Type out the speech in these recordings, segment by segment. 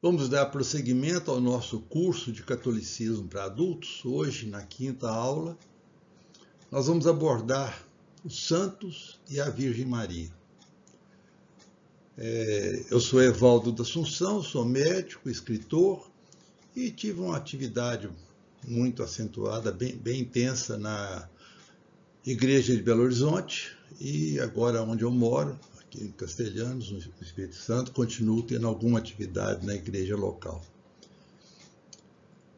Vamos dar prosseguimento ao nosso curso de Catolicismo para Adultos. Hoje, na quinta aula, nós vamos abordar os santos e a Virgem Maria. Eu sou Evaldo da Assunção, sou médico, escritor e tive uma atividade muito acentuada, bem intensa na Igreja de Belo Horizonte e agora onde eu moro, aqui em Castelhanos, no Espírito Santo, continuo tendo alguma atividade na igreja local.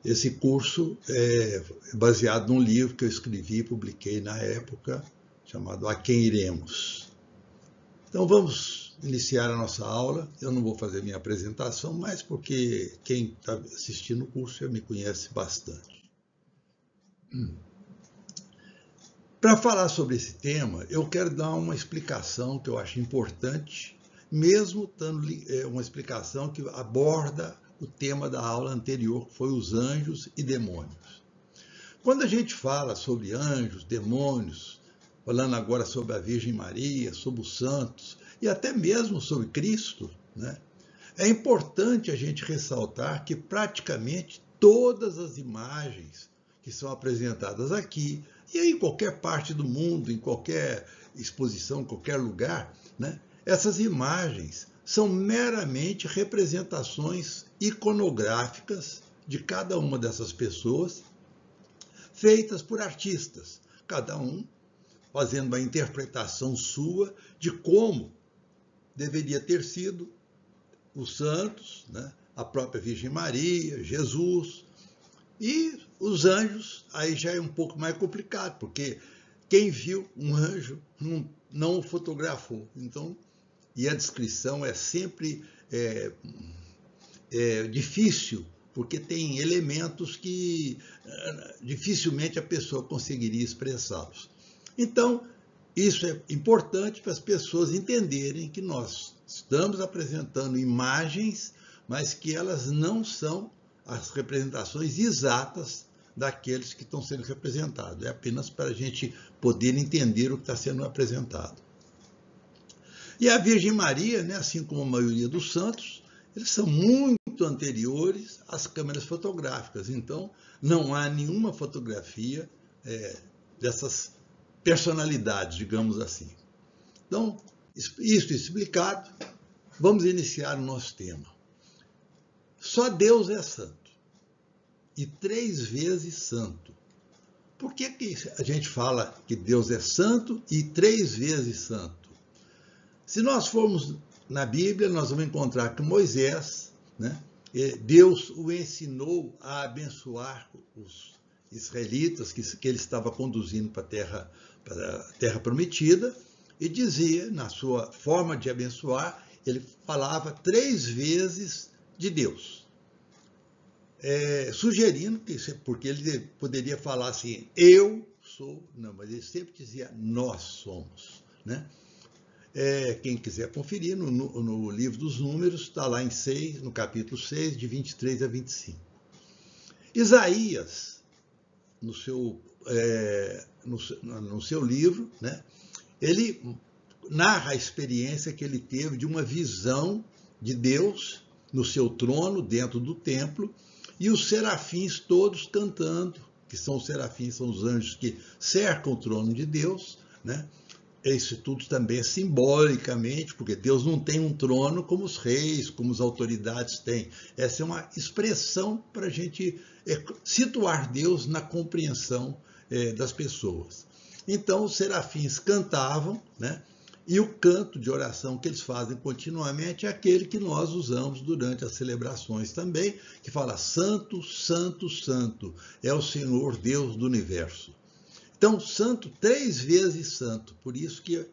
Esse curso é baseado num livro que eu escrevi e publiquei na época, chamado A Quem Iremos. Então vamos iniciar a nossa aula. Eu não vou fazer minha apresentação, mas porque quem está assistindo o curso já me conhece bastante. Para falar sobre esse tema, eu quero dar uma explicação que eu acho importante, mesmo dando uma explicação que aborda o tema da aula anterior, que foi os anjos e demônios. Quando a gente fala sobre anjos, demônios, falando agora sobre a Virgem Maria, sobre os santos e até mesmo sobre Cristo, né, é importante a gente ressaltar que praticamente todas as imagens que são apresentadas aqui, e em qualquer parte do mundo, em qualquer exposição, em qualquer lugar, né, essas imagens são meramente representações iconográficas de cada uma dessas pessoas, feitas por artistas, cada um fazendo uma interpretação sua de como deveria ter sido os santos, né, a própria Virgem Maria, Jesus. E os anjos, aí já é um pouco mais complicado, porque quem viu um anjo não o fotografou. Então, e a descrição é sempre difícil, porque tem elementos que dificilmente a pessoa conseguiria expressá-los. Então, isso é importante para as pessoas entenderem que nós estamos apresentando imagens, mas que elas não são as representações exatas daqueles que estão sendo representados. É apenas para a gente poder entender o que está sendo apresentado. E a Virgem Maria, né, assim como a maioria dos santos, eles são muito anteriores às câmeras fotográficas. Então, não há nenhuma fotografia dessas personalidades, digamos assim. Então, isso explicado, vamos iniciar o nosso tema. Só Deus é santo, e 3 vezes santo. Por que a gente fala que Deus é santo e 3 vezes santo? Se nós formos na Bíblia, nós vamos encontrar que Moisés, né, Deus o ensinou a abençoar os israelitas que ele estava conduzindo para a terra prometida, e dizia, na sua forma de abençoar, ele falava 3 vezes de Deus, sugerindo que, porque ele poderia falar assim, eu sou, não, mas ele sempre dizia, nós somos, né? Quem quiser conferir, no livro dos Números, está lá no capítulo 6, de 23 a 25. Isaías, no seu livro, né, ele narra a experiência que ele teve de uma visão de Deus no seu trono, dentro do templo, e os serafins todos cantando, que são os serafins, são os anjos que cercam o trono de Deus, né? Isso tudo também é simbolicamente, porque Deus não tem um trono como os reis, como as autoridades têm. Essa é uma expressão para a gente situar Deus na compreensão das pessoas. Então, os serafins cantavam, né? E o canto de oração que eles fazem continuamente é aquele que nós usamos durante as celebrações também, que fala Santo, Santo, Santo, é o Senhor Deus do Universo. Então, santo, 3 vezes santo, por isso que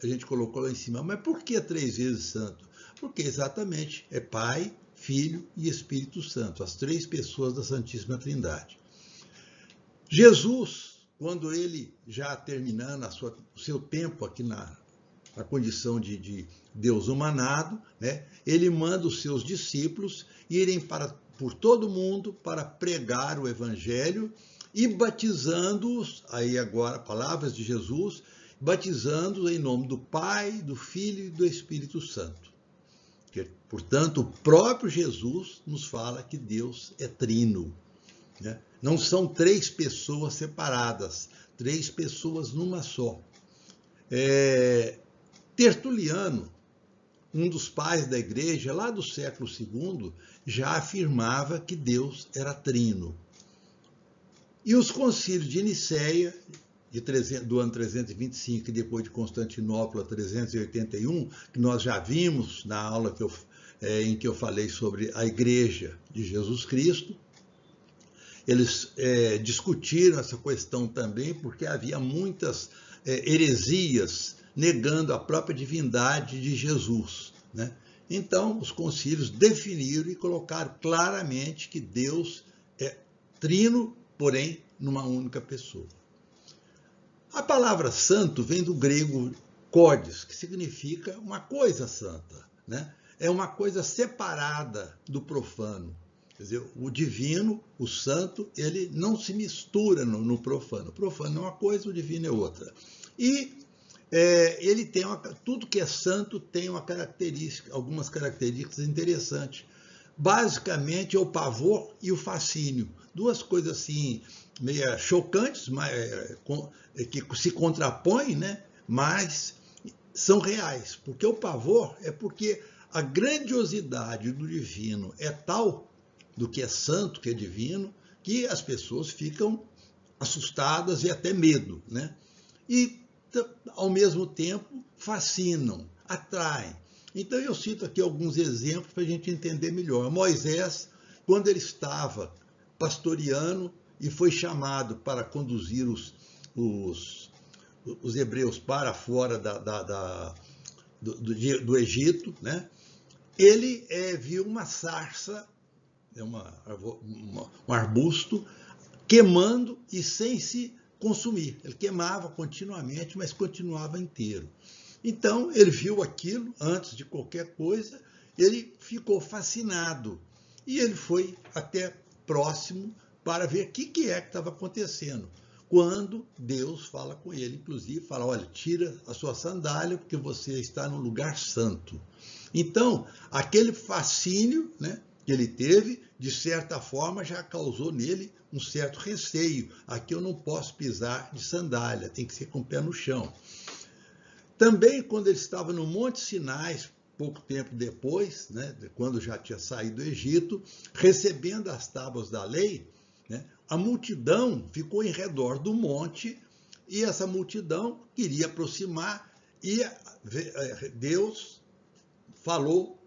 a gente colocou lá em cima. Mas por que 3 vezes santo? Porque exatamente é Pai, Filho e Espírito Santo, as 3 pessoas da Santíssima Trindade. Jesus, quando ele já terminando o seu tempo aqui na condição de Deus humanado, né, ele manda os seus discípulos irem por todo mundo para pregar o Evangelho e batizando-os, aí agora palavras de Jesus, batizando-os em nome do Pai, do Filho e do Espírito Santo. Portanto, o próprio Jesus nos fala que Deus é trino, né? Não são três pessoas separadas, três pessoas numa só. Tertuliano, um dos pais da igreja, lá do século II, já afirmava que Deus era trino. E os concílios de Nicéia, do ano 325 e depois de Constantinopla 381, que nós já vimos na aula em que eu falei sobre a Igreja de Jesus Cristo, eles discutiram essa questão também porque havia muitas heresias negando a própria divindade de Jesus, né? Então, os concílios definiram e colocaram claramente que Deus é trino, porém, numa única pessoa. A palavra santo vem do grego kodes, que significa uma coisa santa, né? É uma coisa separada do profano. Quer dizer, o divino, o santo, ele não se mistura no profano. O profano é uma coisa, o divino é outra. E ele tem tudo que é santo tem algumas características interessantes. Basicamente é o pavor e o fascínio. Duas coisas assim, meio chocantes, que se contrapõem, né? Mas são reais. Porque o pavor é porque a grandiosidade do divino é tal, do que é santo, que é divino, que as pessoas ficam assustadas e até medo, né? E, ao mesmo tempo, fascinam, atraem. Então, eu cito aqui alguns exemplos para a gente entender melhor. Moisés, quando ele estava pastoreando e foi chamado para conduzir os hebreus para fora do Egito, né? Ele viu uma sarça, um arbusto, queimando e sem se consumir. Ele queimava continuamente, mas continuava inteiro. Então, ele viu aquilo, antes de qualquer coisa, ele ficou fascinado. E ele foi até próximo para ver o que estava acontecendo. Quando Deus fala com ele, inclusive, fala, olha, tira a sua sandália, porque você está no lugar santo. Então, aquele fascínio, né, que ele teve, de certa forma, já causou nele um certo receio. Aqui eu não posso pisar de sandália, tem que ser com o pé no chão. Também, quando ele estava no Monte Sinai, pouco tempo depois, né, quando já tinha saído do Egito, recebendo as tábuas da lei, né, a multidão ficou em redor do monte e essa multidão queria aproximar e Deus falou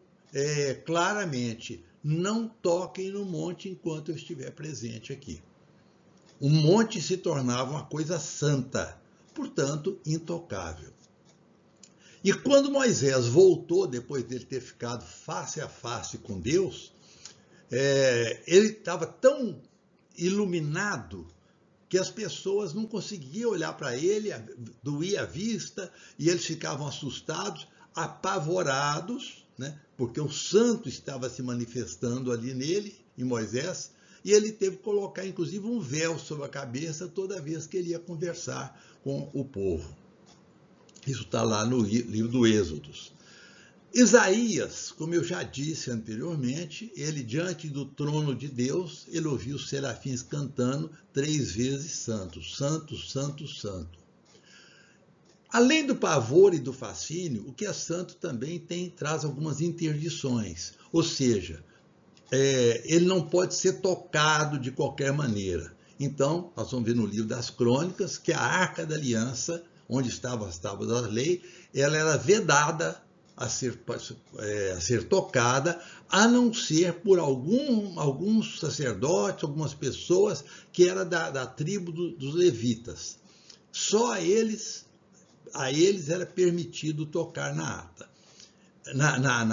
claramente, não toquem no monte enquanto eu estiver presente aqui. O monte se tornava uma coisa santa, portanto, intocável. E quando Moisés voltou, depois dele ter ficado face a face com Deus, ele estava tão iluminado que as pessoas não conseguiam olhar para ele, doía a vista, e eles ficavam assustados, apavorados, né? Porque o santo estava se manifestando ali nele, em Moisés, e ele teve que colocar, inclusive, um véu sobre a cabeça toda vez que ele ia conversar com o povo. Isso está lá no livro do Êxodo. Isaías, como eu já disse anteriormente, ele diante do trono de Deus, ele ouviu os serafins cantando 3 vezes santo, santo, santo, santo. Além do pavor e do fascínio, o que é santo também traz algumas interdições, ou seja, ele não pode ser tocado de qualquer maneira. Então, nós vamos ver no livro das Crônicas que a Arca da Aliança, onde estavam as tábuas da lei, ela era vedada a ser tocada, a não ser por alguns sacerdotes, algumas pessoas que eram da tribo dos levitas. Só a eles era permitido tocar na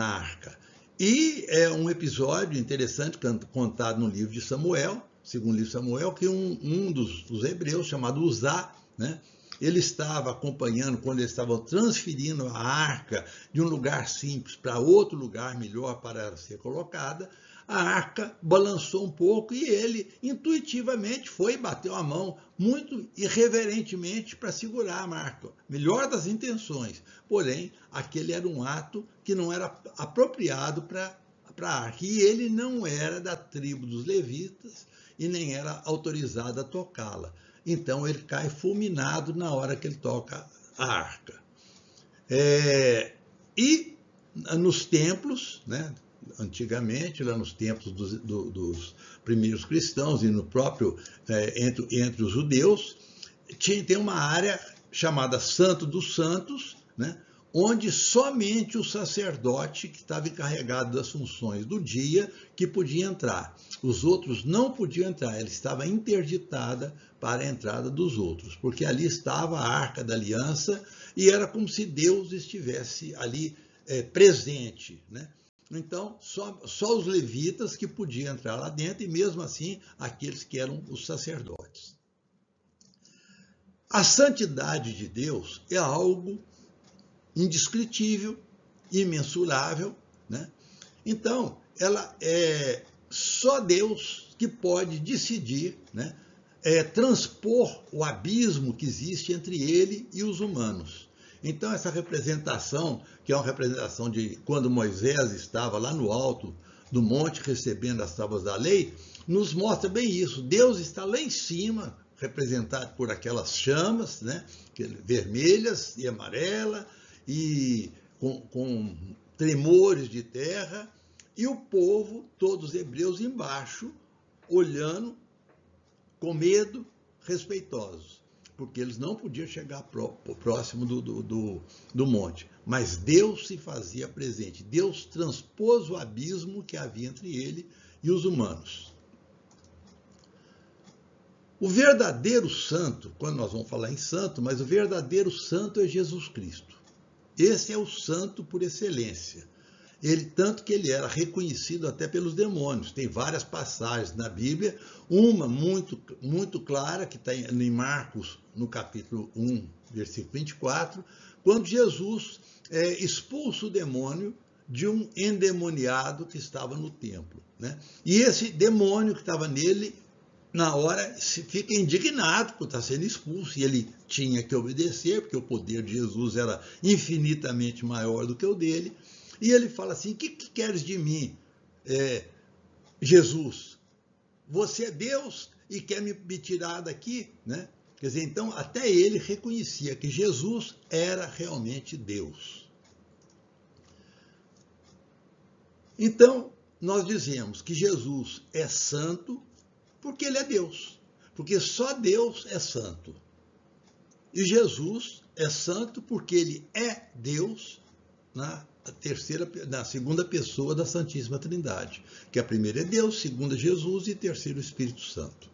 arca. E é um episódio interessante contado no livro de Samuel, segundo o livro de Samuel, que um dos hebreus, chamado Uzá, né, ele estava acompanhando, quando eles estavam transferindo a arca de um lugar simples para outro lugar melhor para ela ser colocada, a arca balançou um pouco e ele intuitivamente foi e bateu a mão muito irreverentemente para segurar a arca. Melhor das intenções, porém, aquele era um ato que não era apropriado para a arca. E ele não era da tribo dos levitas e nem era autorizado a tocá-la. Então ele cai fulminado na hora que ele toca a arca. E nos templos, né, antigamente, lá nos templos dos primeiros cristãos e no próprio entre os judeus, tem uma área chamada Santo dos Santos, né, onde somente o sacerdote que estava encarregado das funções do dia que podia entrar. Os outros não podiam entrar, ela estava interditada para a entrada dos outros, porque ali estava a Arca da Aliança e era como se Deus estivesse ali presente, né? Então, só os levitas que podiam entrar lá dentro e mesmo assim aqueles que eram os sacerdotes. A santidade de Deus é algo indescritível, imensurável, né? Então, ela é só Deus que pode decidir, né, transpor o abismo que existe entre ele e os humanos. Então, essa representação, que é uma representação de quando Moisés estava lá no alto do monte recebendo as tábuas da lei, nos mostra bem isso. Deus está lá em cima, representado por aquelas chamas, né, vermelhas e amarelas, e com tremores de terra, e o povo, todos os hebreus embaixo, olhando com medo, respeitosos, porque eles não podiam chegar próximo do monte. Mas Deus se fazia presente, Deus transpôs o abismo que havia entre ele e os humanos. O verdadeiro santo, quando nós vamos falar em santo, mas o verdadeiro santo é Jesus Cristo. Esse é o santo por excelência. Ele, tanto que ele era reconhecido até pelos demônios. Tem várias passagens na Bíblia, uma muito, muito clara, que está em Marcos, no capítulo 1, versículo 24, quando Jesus expulsa o demônio de um endemoniado que estava no templo, né? E esse demônio que estava nele, na hora, fica indignado por estar sendo expulso, e ele tinha que obedecer, porque o poder de Jesus era infinitamente maior do que o dele, e ele fala assim: o que queres de mim, Jesus? Você é Deus e quer me tirar daqui? Né? Quer dizer, então, até ele reconhecia que Jesus era realmente Deus. Então, nós dizemos que Jesus é santo porque ele é Deus, porque só Deus é santo. E Jesus é santo porque ele é Deus na segunda pessoa da Santíssima Trindade, que a primeira é Deus, segunda é Jesus e terceiro o Espírito Santo.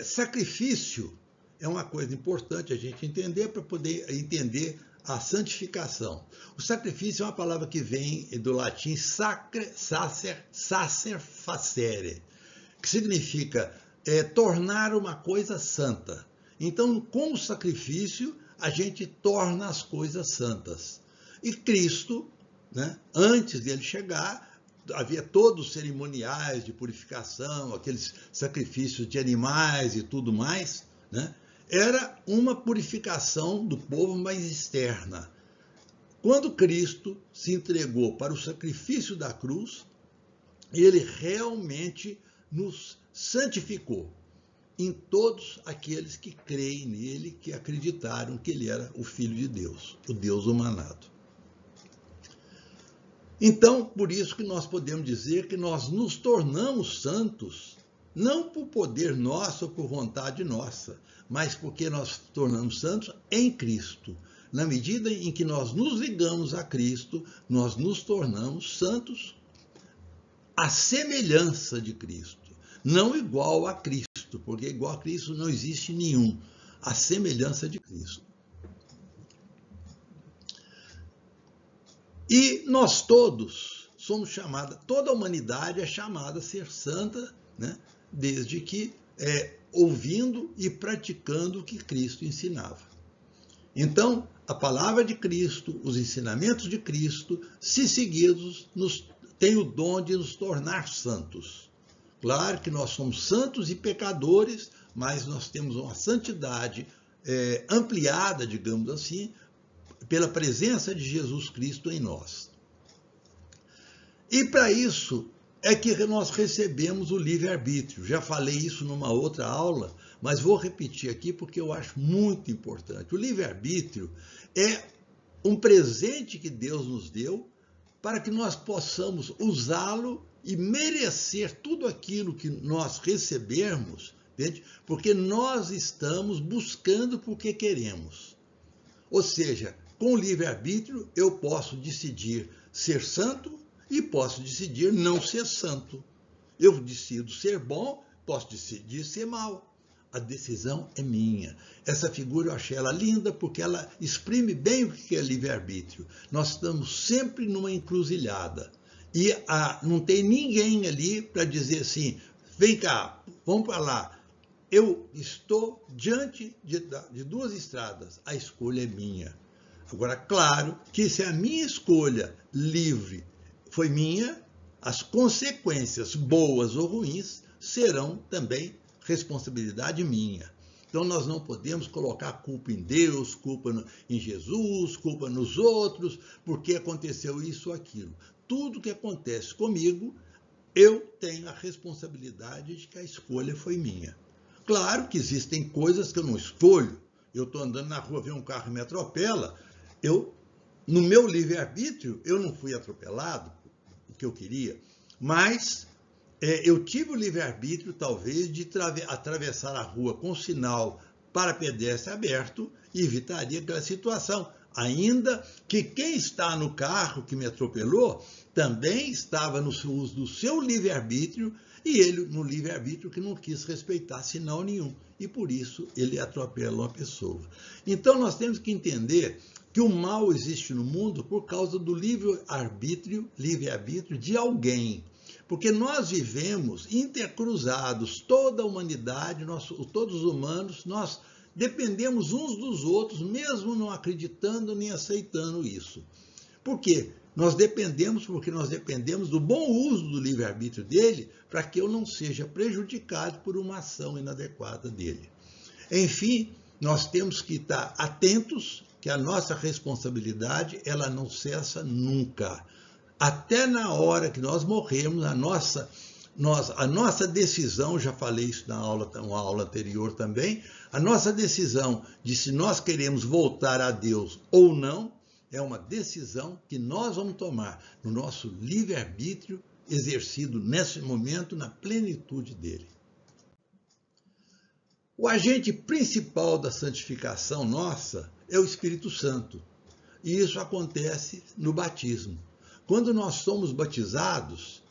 Sacrifício é uma coisa importante a gente entender para poder entender a santificação. O sacrifício é uma palavra que vem do latim sacer facere, que significa tornar uma coisa santa. Então, com o sacrifício, a gente torna as coisas santas. E Cristo, né, antes dele chegar, havia todos os cerimoniais de purificação, aqueles sacrifícios de animais e tudo mais, né? Era uma purificação do povo mais externa. Quando Cristo se entregou para o sacrifício da cruz, ele realmente nos santificou em todos aqueles que creem nele, que acreditaram que ele era o Filho de Deus, o Deus humanado. Então, por isso que nós podemos dizer que nós nos tornamos santos, não por poder nosso ou por vontade nossa, mas porque nós nos tornamos santos em Cristo. Na medida em que nós nos ligamos a Cristo, nós nos tornamos santos à semelhança de Cristo. Não igual a Cristo, porque igual a Cristo não existe nenhum. A semelhança de Cristo. E nós todos somos chamados, toda a humanidade é chamada a ser santa, né? Desde que ouvindo e praticando o que Cristo ensinava. Então, a palavra de Cristo, os ensinamentos de Cristo, se seguidos, tem o dom de nos tornar santos. Claro que nós somos santos e pecadores, mas nós temos uma santidade ampliada, digamos assim, pela presença de Jesus Cristo em nós. E para isso é que nós recebemos o livre-arbítrio. Já falei isso numa outra aula, mas vou repetir aqui porque eu acho muito importante. O livre-arbítrio é um presente que Deus nos deu para que nós possamos usá-lo e merecer tudo aquilo que nós recebermos, entende? Porque nós estamos buscando porque queremos. Ou seja, com o livre-arbítrio eu posso decidir ser santo e posso decidir não ser santo. Eu decido ser bom, posso decidir ser mau. A decisão é minha. Essa figura eu achei ela linda porque ela exprime bem o que é livre-arbítrio. Nós estamos sempre numa encruzilhada. E não tem ninguém ali para dizer assim, vem cá, vamos para lá. Eu estou diante de duas estradas, a escolha é minha. Agora, claro que se a minha escolha livre foi minha, as consequências, boas ou ruins, serão também responsabilidade minha. Então, nós não podemos colocar culpa em Deus, culpa em Jesus, culpa nos outros, porque aconteceu isso ou aquilo. Tudo que acontece comigo, eu tenho a responsabilidade de que a escolha foi minha. Claro que existem coisas que eu não escolho. Eu estou andando na rua, vejo um carro e me atropela. No meu livre-arbítrio, eu não fui atropelado, o que eu queria, mas eu tive o livre-arbítrio, talvez, de atravessar a rua com sinal para pedestre aberto e evitaria aquela situação. Ainda que quem está no carro que me atropelou também estava no uso do seu livre-arbítrio e ele, no livre-arbítrio, que não quis respeitar sinal nenhum. E por isso ele atropela uma pessoa. Então nós temos que entender que o mal existe no mundo por causa do livre-arbítrio de alguém. Porque nós vivemos intercruzados, toda a humanidade, todos os humanos, nós dependemos uns dos outros, mesmo não acreditando nem aceitando isso. Por quê? Nós dependemos porque nós dependemos do bom uso do livre-arbítrio dele para que eu não seja prejudicado por uma ação inadequada dele. Enfim, nós temos que estar atentos que a nossa responsabilidade ela não cessa nunca. Até na hora que nós morremos, a nossa decisão, já falei isso na uma aula anterior também, a nossa decisão de se nós queremos voltar a Deus ou não, é uma decisão que nós vamos tomar no nosso livre-arbítrio, exercido nesse momento na plenitude dele. O agente principal da santificação nossa é o Espírito Santo. E isso acontece no batismo. Quando nós somos batizados,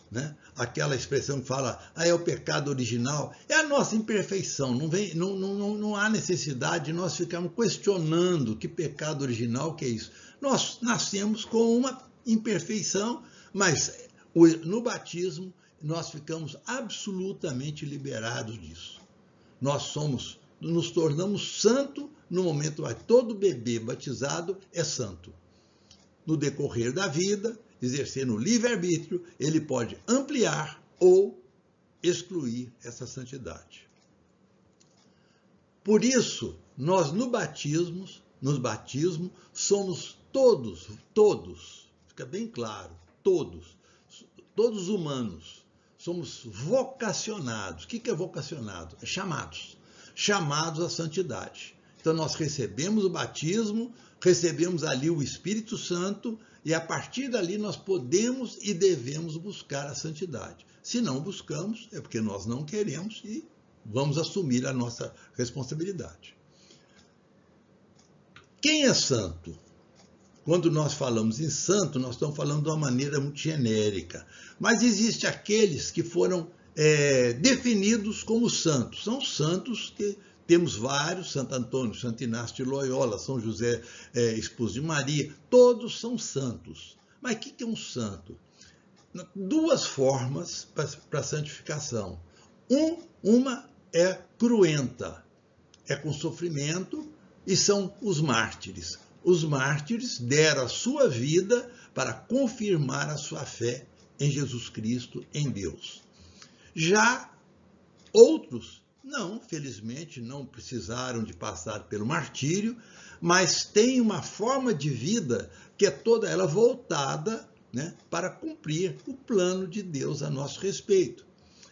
aquela expressão que fala, é o pecado original, é a nossa imperfeição. Não há necessidade de nós ficarmos questionando que pecado original que é isso. Nós nascemos com uma imperfeição, mas no batismo nós ficamos absolutamente liberados disso. Nós nos tornamos santo no momento que todo bebê batizado é santo. No decorrer da vida, exercendo o livre-arbítrio, ele pode ampliar ou excluir essa santidade. Por isso, nós no batismo somos todos, fica bem claro, todos humanos, somos vocacionados. O que é vocacionado? É chamados à santidade. Então nós recebemos o batismo, recebemos ali o Espírito Santo e a partir dali nós podemos e devemos buscar a santidade. Se não buscamos, é porque nós não queremos e vamos assumir a nossa responsabilidade. Quem é santo? Quando nós falamos em santo, nós estamos falando de uma maneira muito genérica. Mas existem aqueles que foram definidos como santos. São santos que temos vários, Santo Antônio, Santo Inácio de Loyola, São José, esposo de Maria, todos são santos. Mas o que é um santo? Duas formas para a santificação. Uma é cruenta, é com sofrimento, e são os mártires. os mártires deram a sua vida para confirmar a sua fé em Jesus Cristo, em Deus. Já outros, não, felizmente, não precisaram de passar pelo martírio, mas têm uma forma de vida que é toda ela voltada, né, para cumprir o plano de Deus a nosso respeito.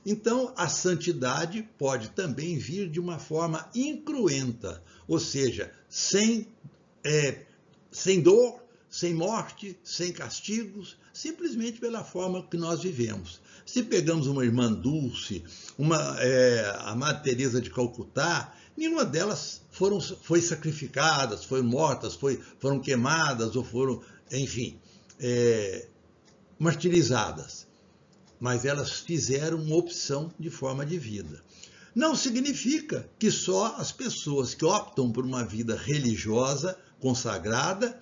Então, a santidade pode também vir de uma forma incruenta, ou seja, sem dor, sem morte, sem castigos, simplesmente pela forma que nós vivemos. Se pegamos uma irmã Dulce, a Madre Teresa de Calcutá, nenhuma delas foi sacrificadas, foram mortas, foram queimadas ou foram, enfim, martirizadas. Mas elas fizeram uma opção de forma de vida. Não significa que só as pessoas que optam por uma vida religiosa, consagrada,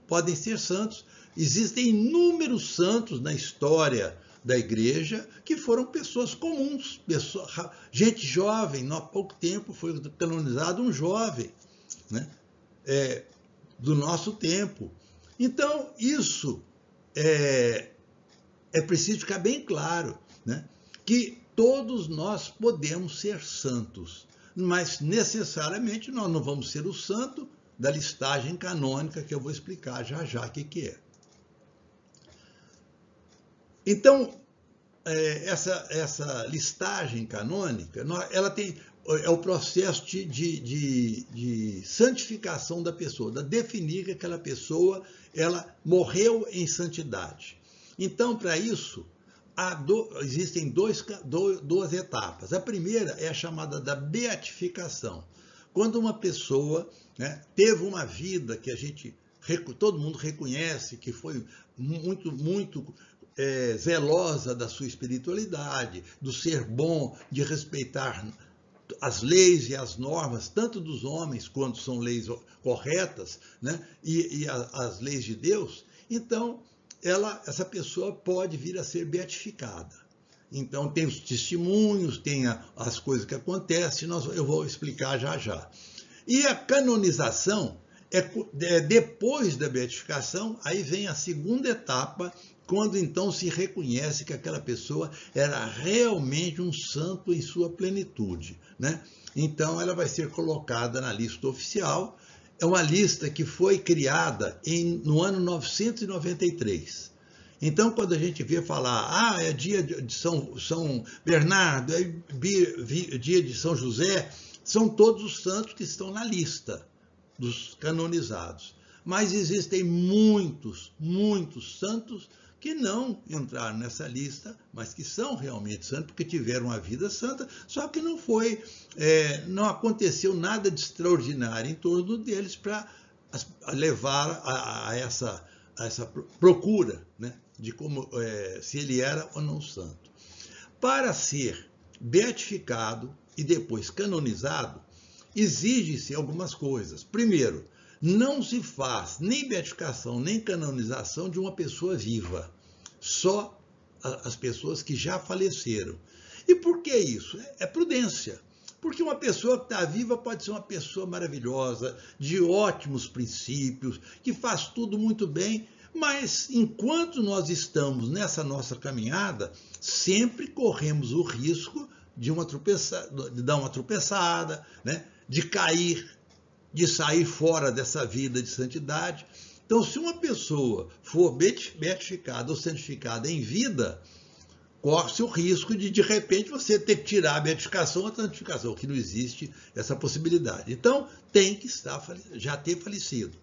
podem ser santos. Existem inúmeros santos na história da igreja que foram pessoas comuns, gente jovem. Há pouco tempo foi canonizado um jovem, né, do nosso tempo. Então, isso é preciso ficar bem claro, né, que todos nós podemos ser santos, mas necessariamente nós não vamos ser o santo da listagem canônica, que eu vou explicar já já o que é. Então, essa listagem canônica, ela é o processo de santificação da pessoa, de definir que aquela pessoa ela morreu em santidade. Então, para isso, existem duas etapas. A primeira é a chamada da beatificação. Quando uma pessoa, né, teve uma vida que todo mundo reconhece que foi muito zelosa da sua espiritualidade, do ser bom, de respeitar as leis e as normas, tanto dos homens, quando são leis corretas, né, e as leis de Deus, então essa pessoa pode vir a ser beatificada. Então tem os testemunhos, tem as coisas que acontecem, eu vou explicar já já. E a canonização depois da beatificação, aí vem a segunda etapa, quando então se reconhece que aquela pessoa era realmente um santo em sua plenitude, né? Então ela vai ser colocada na lista oficial. É uma lista que foi criada no ano 993. Então, quando a gente vê falar, é dia de São Bernardo, é dia de São José, são todos os santos que estão na lista dos canonizados. Mas existem muitos santos que não entraram nessa lista, mas que são realmente santos, porque tiveram uma vida santa, só que não aconteceu nada de extraordinário em torno deles para levar a essa procura, né, de se ele era ou não santo. Para ser beatificado e depois canonizado, exige-se algumas coisas. Primeiro, não se faz nem beatificação, nem canonização de uma pessoa viva, só as pessoas que já faleceram. E por que isso? É prudência. Porque uma pessoa que está viva pode ser uma pessoa maravilhosa, de ótimos princípios, que faz tudo muito bem, mas enquanto nós estamos nessa nossa caminhada, sempre corremos o risco de dar uma tropeçada, né? De cair, de sair fora dessa vida de santidade. Então, se uma pessoa for beatificada ou santificada em vida, corre-se o risco de repente, você ter que tirar a beatificação ou a santificação, que não existe essa possibilidade. Então, tem que já ter falecido.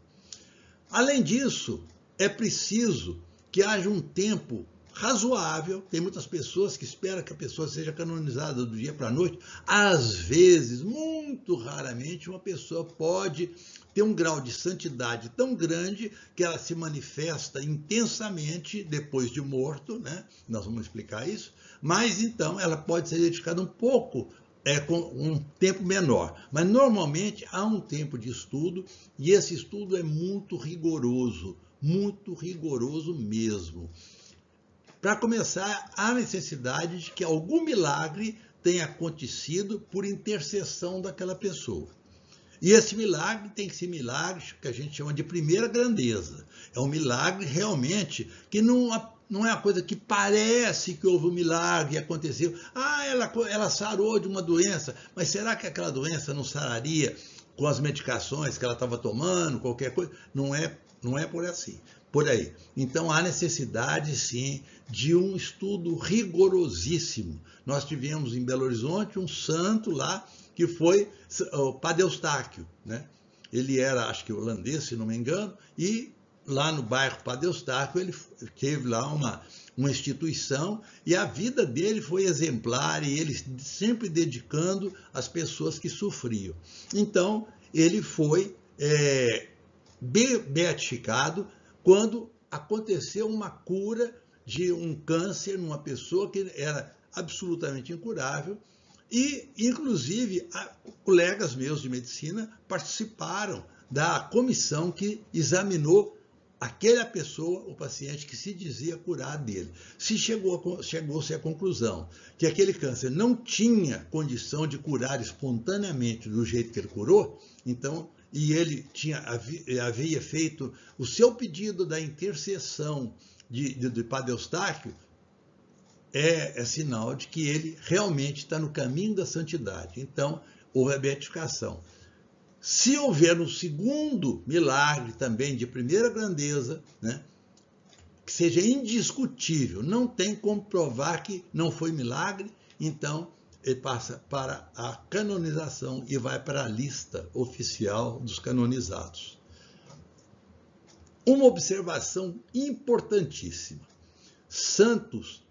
Além disso, é preciso que haja um tempo razoável. Tem muitas pessoas que esperam que a pessoa seja canonizada do dia para a noite. Às vezes, muito raramente, uma pessoa pode ter um grau de santidade tão grande que ela se manifesta intensamente depois de morto, né? Nós vamos explicar isso. Mas então ela pode ser edificada um pouco, com um tempo menor. Mas normalmente há um tempo de estudo, e esse estudo é muito rigoroso mesmo. Para começar, há necessidade de que algum milagre tenha acontecido por intercessão daquela pessoa. E esse milagre tem que ser milagre que a gente chama de primeira grandeza. É um milagre realmente que não é uma coisa que parece que houve um milagre e aconteceu. Ah, ela sarou de uma doença, mas será que aquela doença não sararia com as medicações que ela estava tomando, qualquer coisa? Não é por aí. Então há necessidade, sim, de um estudo rigorosíssimo. Nós tivemos em Belo Horizonte um santo lá, que foi o Padre Eustáquio, né? Ele era, acho que holandês, se não me engano, e lá no bairro Padre Eustáquio ele teve lá uma instituição, e a vida dele foi exemplar, e ele sempre dedicando às pessoas que sofriam. Então, ele foi beatificado quando aconteceu uma cura de um câncer numa pessoa que era absolutamente incurável, e, inclusive, colegas meus de medicina participaram da comissão que examinou aquela pessoa, o paciente que se dizia curar dele. Chegou-se à conclusão que aquele câncer não tinha condição de curar espontaneamente do jeito que ele curou, então, e ele havia feito o seu pedido da intercessão de Padre Eustáquio, é sinal de que ele realmente está no caminho da santidade. Então, houve a beatificação. Se houver um segundo milagre também de primeira grandeza, né, que seja indiscutível, não tem como provar que não foi milagre, então ele passa para a canonização e vai para a lista oficial dos canonizados. Uma observação importantíssima: santos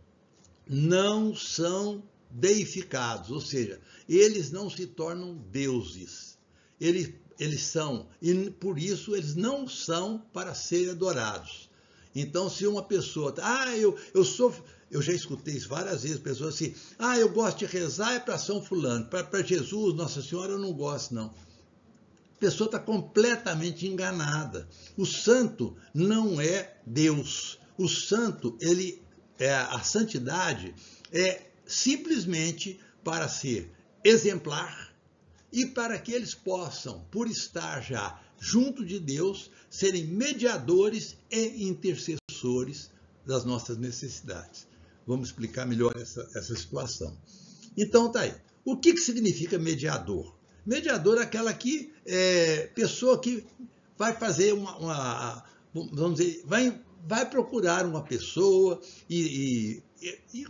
não são deificados, ou seja, eles não se tornam deuses. Eles são, e por isso eles não são para serem adorados. Então, se uma pessoa, eu já escutei isso várias vezes, pessoas assim, eu gosto de rezar é para São Fulano, para Jesus, Nossa Senhora eu não gosto, não. A pessoa está completamente enganada. O santo não é Deus. O santo, a santidade é simplesmente para ser exemplar e para que eles possam, por estar já junto de Deus, serem mediadores e intercessores das nossas necessidades. Vamos explicar melhor essa situação. Então, tá aí. O que significa mediador? Mediador é aquela pessoa que vai fazer vamos dizer, vai procurar uma pessoa e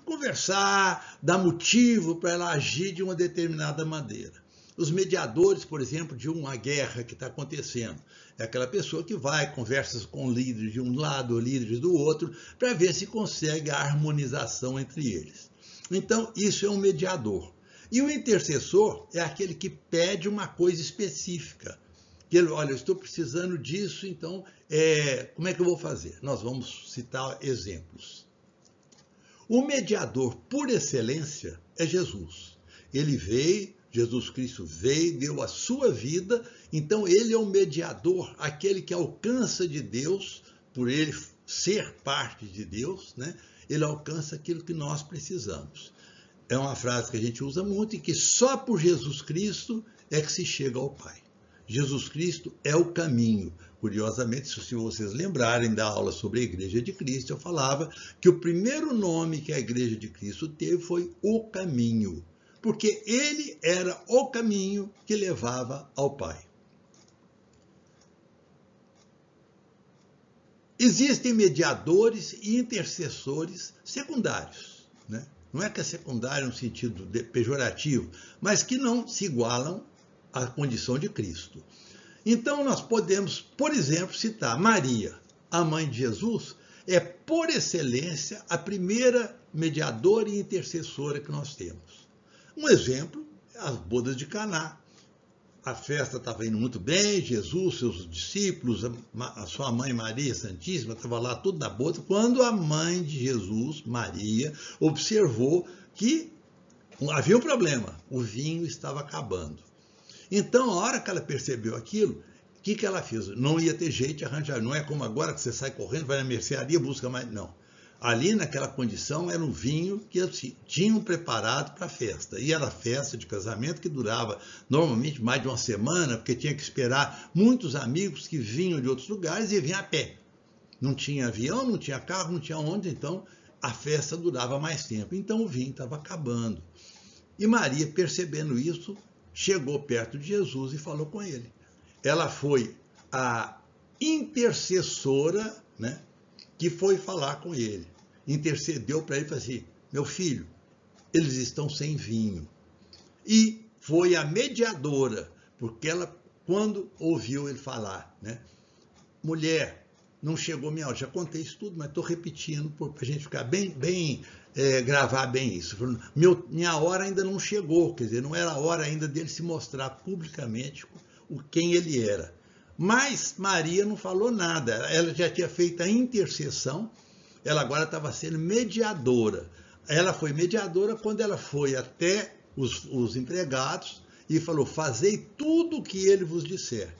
conversar, dar motivo para ela agir de uma determinada maneira. Os mediadores, por exemplo, de uma guerra que está acontecendo, é aquela pessoa que vai, conversa com líderes de um lado, líderes do outro, para ver se consegue a harmonização entre eles. Então, isso é um mediador. E o intercessor é aquele que pede uma coisa específica. Que ele, olha, eu estou precisando disso, então, como é que eu vou fazer? Nós vamos citar exemplos. O mediador por excelência é Jesus. Jesus Cristo veio, deu a sua vida, então ele é o mediador, aquele que alcança de Deus, por ele ser parte de Deus, né? Ele alcança aquilo que nós precisamos. É uma frase que a gente usa muito e que só por Jesus Cristo é que se chega ao Pai. Jesus Cristo é o caminho. Curiosamente, se vocês lembrarem da aula sobre a Igreja de Cristo, eu falava que o primeiro nome que a Igreja de Cristo teve foi o caminho, porque ele era o caminho que levava ao Pai. Existem mediadores e intercessores secundários, né? Não é que é secundário no sentido pejorativo, mas que não se igualam à condição de Cristo. Então, nós podemos, por exemplo, citar Maria, a mãe de Jesus, é, por excelência, a primeira mediadora e intercessora que nós temos. Um exemplo é as bodas de Caná. A festa estava indo muito bem, Jesus, seus discípulos, a sua mãe Maria Santíssima, estava lá tudo na boda, quando a mãe de Jesus, Maria, observou que havia um problema, o vinho estava acabando. Então, a hora que ela percebeu aquilo, o que ela fez? Não ia ter jeito de arranjar, não é como agora que você sai correndo, vai na mercearia, busca mais, não. Ali, naquela condição, era um vinho que assim, tinham preparado para a festa. E era festa de casamento que durava normalmente mais de uma semana, porque tinha que esperar muitos amigos que vinham de outros lugares e vinham a pé. Não tinha avião, não tinha carro, não tinha onde, então a festa durava mais tempo. Então o vinho estava acabando. E Maria, percebendo isso, chegou perto de Jesus e falou com ele. Ela foi a intercessora, né, que foi falar com ele. Intercedeu para ele e falou assim, meu filho, eles estão sem vinho. E foi a mediadora, porque ela, quando ouviu ele falar, né, mulher, não chegou minha hora, já contei isso tudo, mas estou repetindo para a gente ficar gravar bem isso. Minha hora ainda não chegou, quer dizer, não era a hora ainda dele se mostrar publicamente quem ele era. Mas Maria não falou nada, ela já tinha feito a intercessão, ela agora estava sendo mediadora. Ela foi mediadora quando ela foi até os empregados e falou, fazei tudo o que ele vos disser.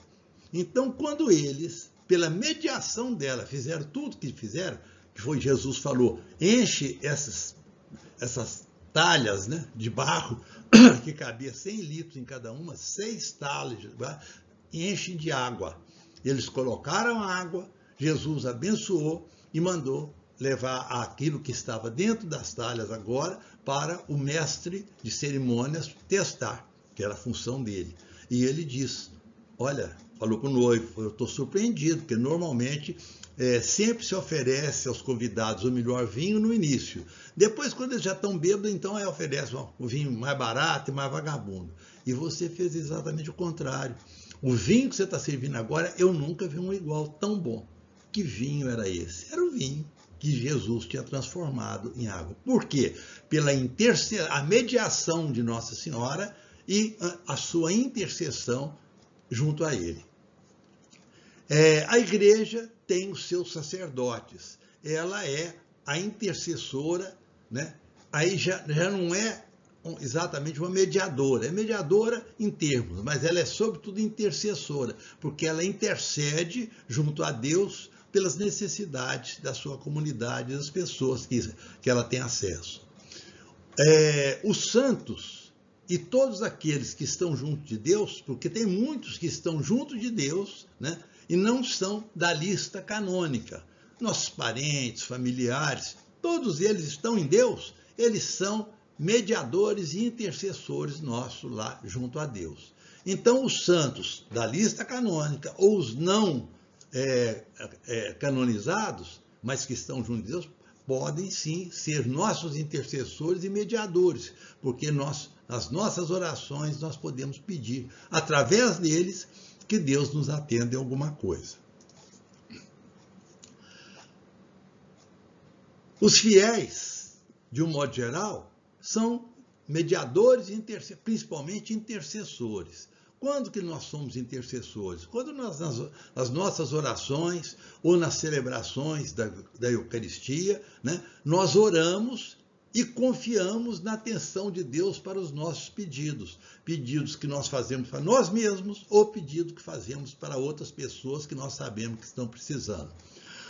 Então, quando eles, pela mediação dela, fizeram tudo o que fizeram, que foi Jesus falou, enche essas talhas, né, de barro, que cabia 100 litros em cada uma, 6 talhas de barro, enchem de água. Eles colocaram a água, Jesus abençoou e mandou levar aquilo que estava dentro das talhas agora para o mestre de cerimônias testar, que era a função dele. E ele diz, olha, falou com o noivo, eu estou surpreendido, porque normalmente sempre se oferece aos convidados o melhor vinho no início. Depois, quando eles já estão bêbados, então oferece um vinho mais barato e mais vagabundo. E você fez exatamente o contrário. O vinho que você está servindo agora, eu nunca vi um igual tão bom. Que vinho era esse? Era o vinho que Jesus tinha transformado em água. Por quê? Pela a mediação de Nossa Senhora e a sua intercessão junto a ele. A igreja tem os seus sacerdotes. Ela é a intercessora, né? Aí já não é exatamente uma mediadora. É mediadora em termos, mas ela é sobretudo intercessora, porque ela intercede junto a Deus pelas necessidades da sua comunidade, das pessoas que ela tem acesso. Os santos e todos aqueles que estão junto de Deus, porque tem muitos que estão junto de Deus, né, e não são da lista canônica. Nossos parentes, familiares, todos eles estão em Deus, eles são mediadores e intercessores nossos lá junto a Deus. Então, os santos da lista canônica ou os não canonizados, mas que estão junto de Deus, podem sim ser nossos intercessores e mediadores, porque nas nossas orações nós podemos pedir, através deles, que Deus nos atenda em alguma coisa. Os fiéis, de um modo geral, são mediadores e principalmente intercessores. Quando que nós somos intercessores? Quando nós, nas nossas orações ou nas celebrações da Eucaristia, né, nós oramos e confiamos na atenção de Deus para os nossos pedidos. Pedidos que nós fazemos para nós mesmos ou pedidos que fazemos para outras pessoas que nós sabemos que estão precisando.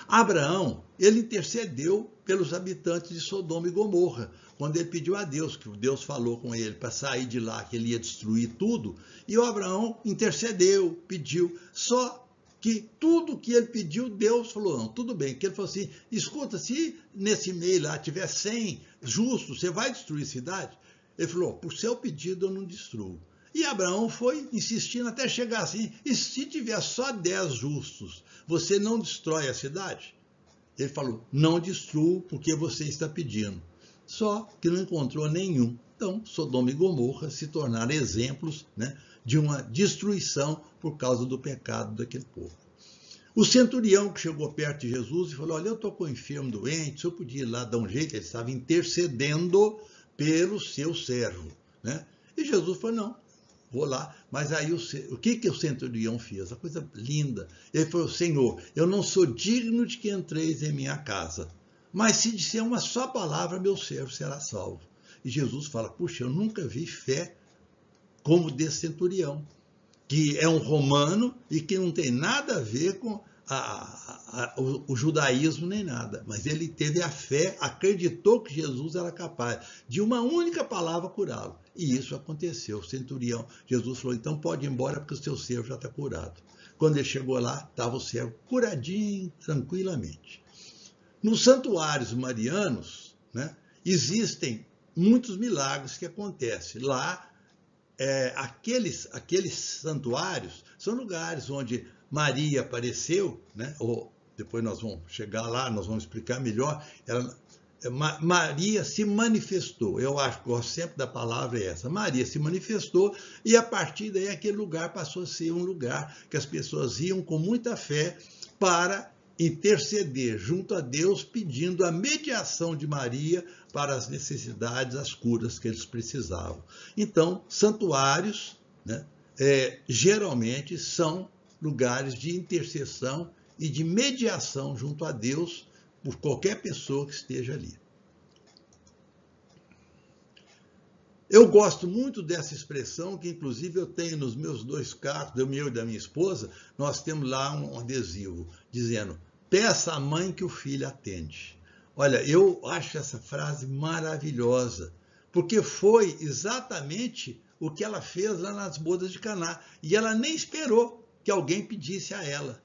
Abraão, ele intercedeu pelos habitantes de Sodoma e Gomorra, quando ele pediu a Deus, que Deus falou com ele para sair de lá, que ele ia destruir tudo, e o Abraão intercedeu, pediu, só que tudo que ele pediu, Deus falou, não, tudo bem, que ele falou assim, escuta, se nesse meio lá tiver 100 justos, você vai destruir a cidade? Ele falou, por seu pedido eu não destruo. E Abraão foi insistindo até chegar assim, e se tiver só 10 justos, você não destrói a cidade? Ele falou, não destruo porque você está pedindo. Só que não encontrou nenhum. Então, Sodoma e Gomorra se tornaram exemplos, né, de uma destruição por causa do pecado daquele povo. O centurião que chegou perto de Jesus e falou, olha, eu estou com um enfermo doente, se eu podia ir lá dar um jeito, ele estava intercedendo pelo seu servo, né? E Jesus falou, não, vou lá. Mas aí o que o centurião fez? A coisa linda. Ele falou, Senhor, eu não sou digno de que entreis em minha casa, mas se disser uma só palavra, meu servo será salvo. E Jesus fala, puxa, eu nunca vi fé como desse centurião, que é um romano e que não tem nada a ver com o judaísmo nem nada, mas ele teve a fé, acreditou que Jesus era capaz de uma única palavra curá-lo. E isso aconteceu. O centurião, Jesus falou, então pode ir embora porque o seu servo já está curado. Quando ele chegou lá, estava o servo curadinho, tranquilamente. Nos santuários marianos, né, existem muitos milagres que acontecem. Lá, aqueles santuários são lugares onde Maria apareceu, né? Ou depois nós vamos chegar lá, nós vamos explicar melhor. Maria se manifestou. Eu gosto sempre da palavra essa. Maria se manifestou e a partir daí aquele lugar passou a ser um lugar que as pessoas iam com muita fé para interceder junto a Deus, pedindo a mediação de Maria para as necessidades, as curas que eles precisavam. Então, santuários, né, geralmente são lugares de intercessão e de mediação junto a Deus por qualquer pessoa que esteja ali. Eu gosto muito dessa expressão, que inclusive eu tenho nos meus 2 carros, do meu e da minha esposa, nós temos lá um adesivo dizendo, peça à mãe que o filho atende. Olha, eu acho essa frase maravilhosa, porque foi exatamente o que ela fez lá nas bodas de Caná, e ela nem esperou que alguém pedisse a ela.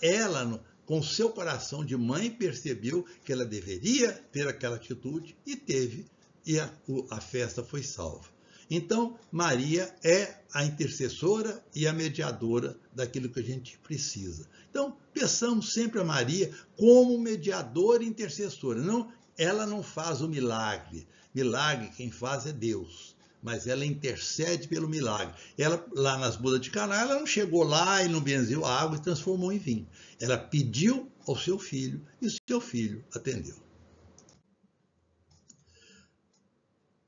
Ela, com seu coração de mãe, percebeu que ela deveria ter aquela atitude e teve, e a festa foi salva. Então, Maria é a intercessora e a mediadora daquilo que a gente precisa. Então, peçamos sempre a Maria como mediadora e intercessora. Não, ela não faz o milagre. Milagre quem faz é Deus. Mas ela intercede pelo milagre. Ela, lá nas bodas de Caná, ela não chegou lá e não benzeu a água e transformou em vinho. Ela pediu ao seu filho e o seu filho atendeu.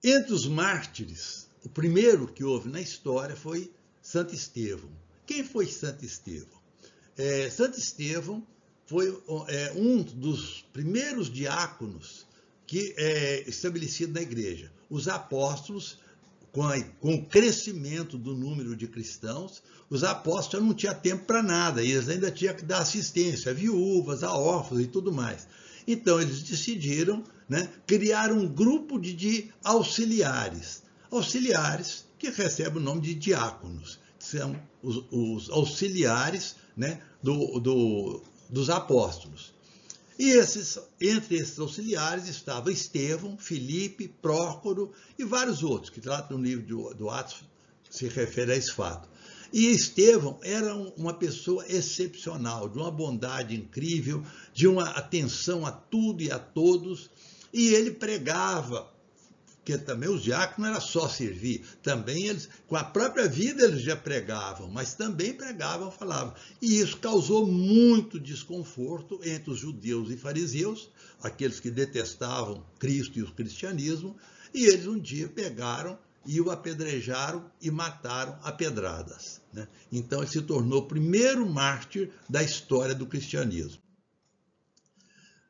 Entre os mártires, o primeiro que houve na história foi Santo Estevão. Quem foi Santo Estevão? Santo Estevão foi um dos primeiros diáconos estabelecido na igreja. Os apóstolos, com o crescimento do número de cristãos, os apóstolos não tinham tempo para nada, e eles ainda tinham que dar assistência a viúvas, a órfãos e tudo mais. Então eles decidiram, né, criar um grupo de auxiliares. Auxiliares que recebem o nome de diáconos, que são os auxiliares, né, dos apóstolos. E entre esses auxiliares estavam Estevão, Filipe, Prócoro e vários outros, que lá no livro do Atos se refere a esse fato. E Estevão era uma pessoa excepcional, de uma bondade incrível, de uma atenção a tudo e a todos, e ele pregava, porque também os diáconos não era só servir, também eles, com a própria vida eles já pregavam, mas também pregavam, falavam. E isso causou muito desconforto entre os judeus e fariseus, aqueles que detestavam Cristo e o cristianismo, e eles um dia pegaram e o apedrejaram e mataram a pedradas, né? Então ele se tornou o primeiro mártir da história do cristianismo.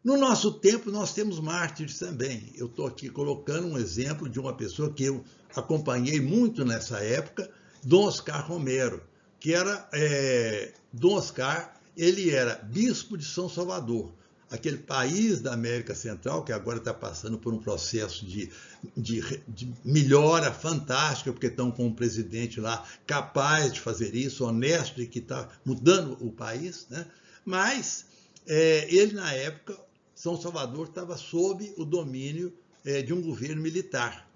No nosso tempo, nós temos mártires também. Eu estou aqui colocando um exemplo de uma pessoa que eu acompanhei muito nessa época, Dom Oscar Romero, que era... Dom Oscar, ele era bispo de São Salvador, aquele país da América Central que agora está passando por um processo de melhora fantástica, porque estão com um presidente lá capaz de fazer isso, honesto e que está mudando o país, né? Mas ele, na época, São Salvador estava sob o domínio de um governo militar,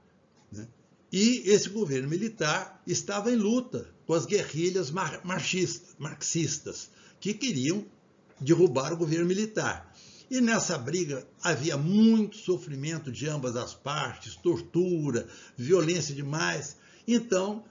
né? E esse governo militar estava em luta com as guerrilhas marxistas, que queriam derrubar o governo militar. E nessa briga havia muito sofrimento de ambas as partes, tortura, violência demais. Então,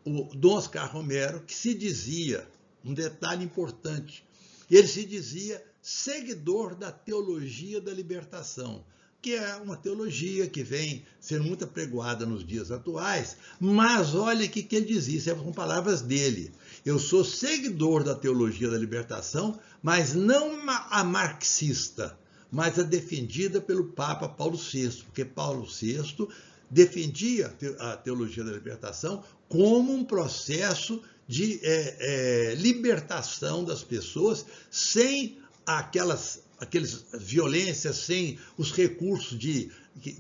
o Dom Oscar Romero, que se dizia, um detalhe importante, ele se dizia seguidor da teologia da libertação, que é uma teologia que vem sendo muito apregoada nos dias atuais, mas olha o que ele dizia, isso com palavras dele. Eu sou seguidor da teologia da libertação, mas não a marxista, mas a defendida pelo Papa Paulo VI, porque Paulo VI defendia a teologia da libertação como um processo de libertação das pessoas, sem aquelas violências, sem os recursos que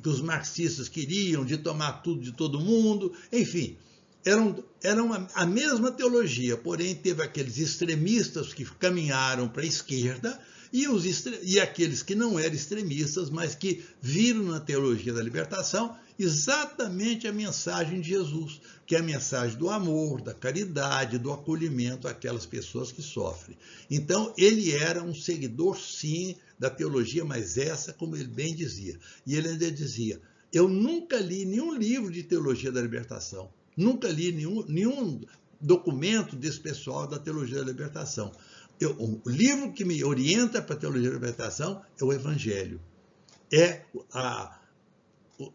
os marxistas queriam, de tomar tudo de todo mundo, enfim. Era a mesma teologia, porém teve aqueles extremistas que caminharam para a esquerda e aqueles que não eram extremistas, mas que viram na teologia da libertação exatamente a mensagem de Jesus, que é a mensagem do amor, da caridade, do acolhimento àquelas pessoas que sofrem. Então, ele era um seguidor, sim, da teologia, mas essa, como ele bem dizia. E ele ainda dizia, eu nunca li nenhum livro de teologia da libertação, nunca li nenhum documento desse pessoal da teologia da libertação. O livro que me orienta para a teologia da libertação é o Evangelho.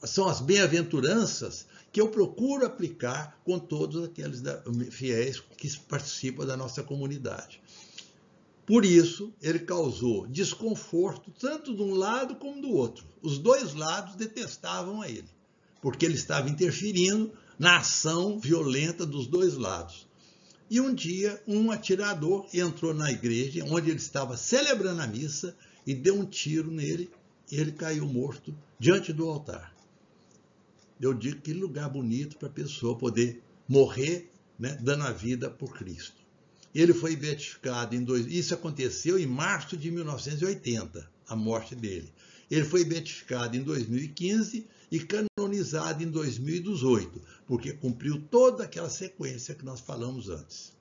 São as bem-aventuranças que eu procuro aplicar com todos aqueles fiéis que participam da nossa comunidade. Por isso, ele causou desconforto tanto de um lado como do outro. Os dois lados detestavam a ele, porque ele estava interferindo na ação violenta dos dois lados. E um dia, um atirador entrou na igreja, onde ele estava celebrando a missa, e deu um tiro nele, e ele caiu morto diante do altar. Eu digo que lugar bonito para a pessoa poder morrer, né, dando a vida por Cristo. Ele foi beatificado isso aconteceu em março de 1980, a morte dele. Ele foi beatificado em 2015 e canonizado em 2018, porque cumpriu toda aquela sequência que nós falamos antes.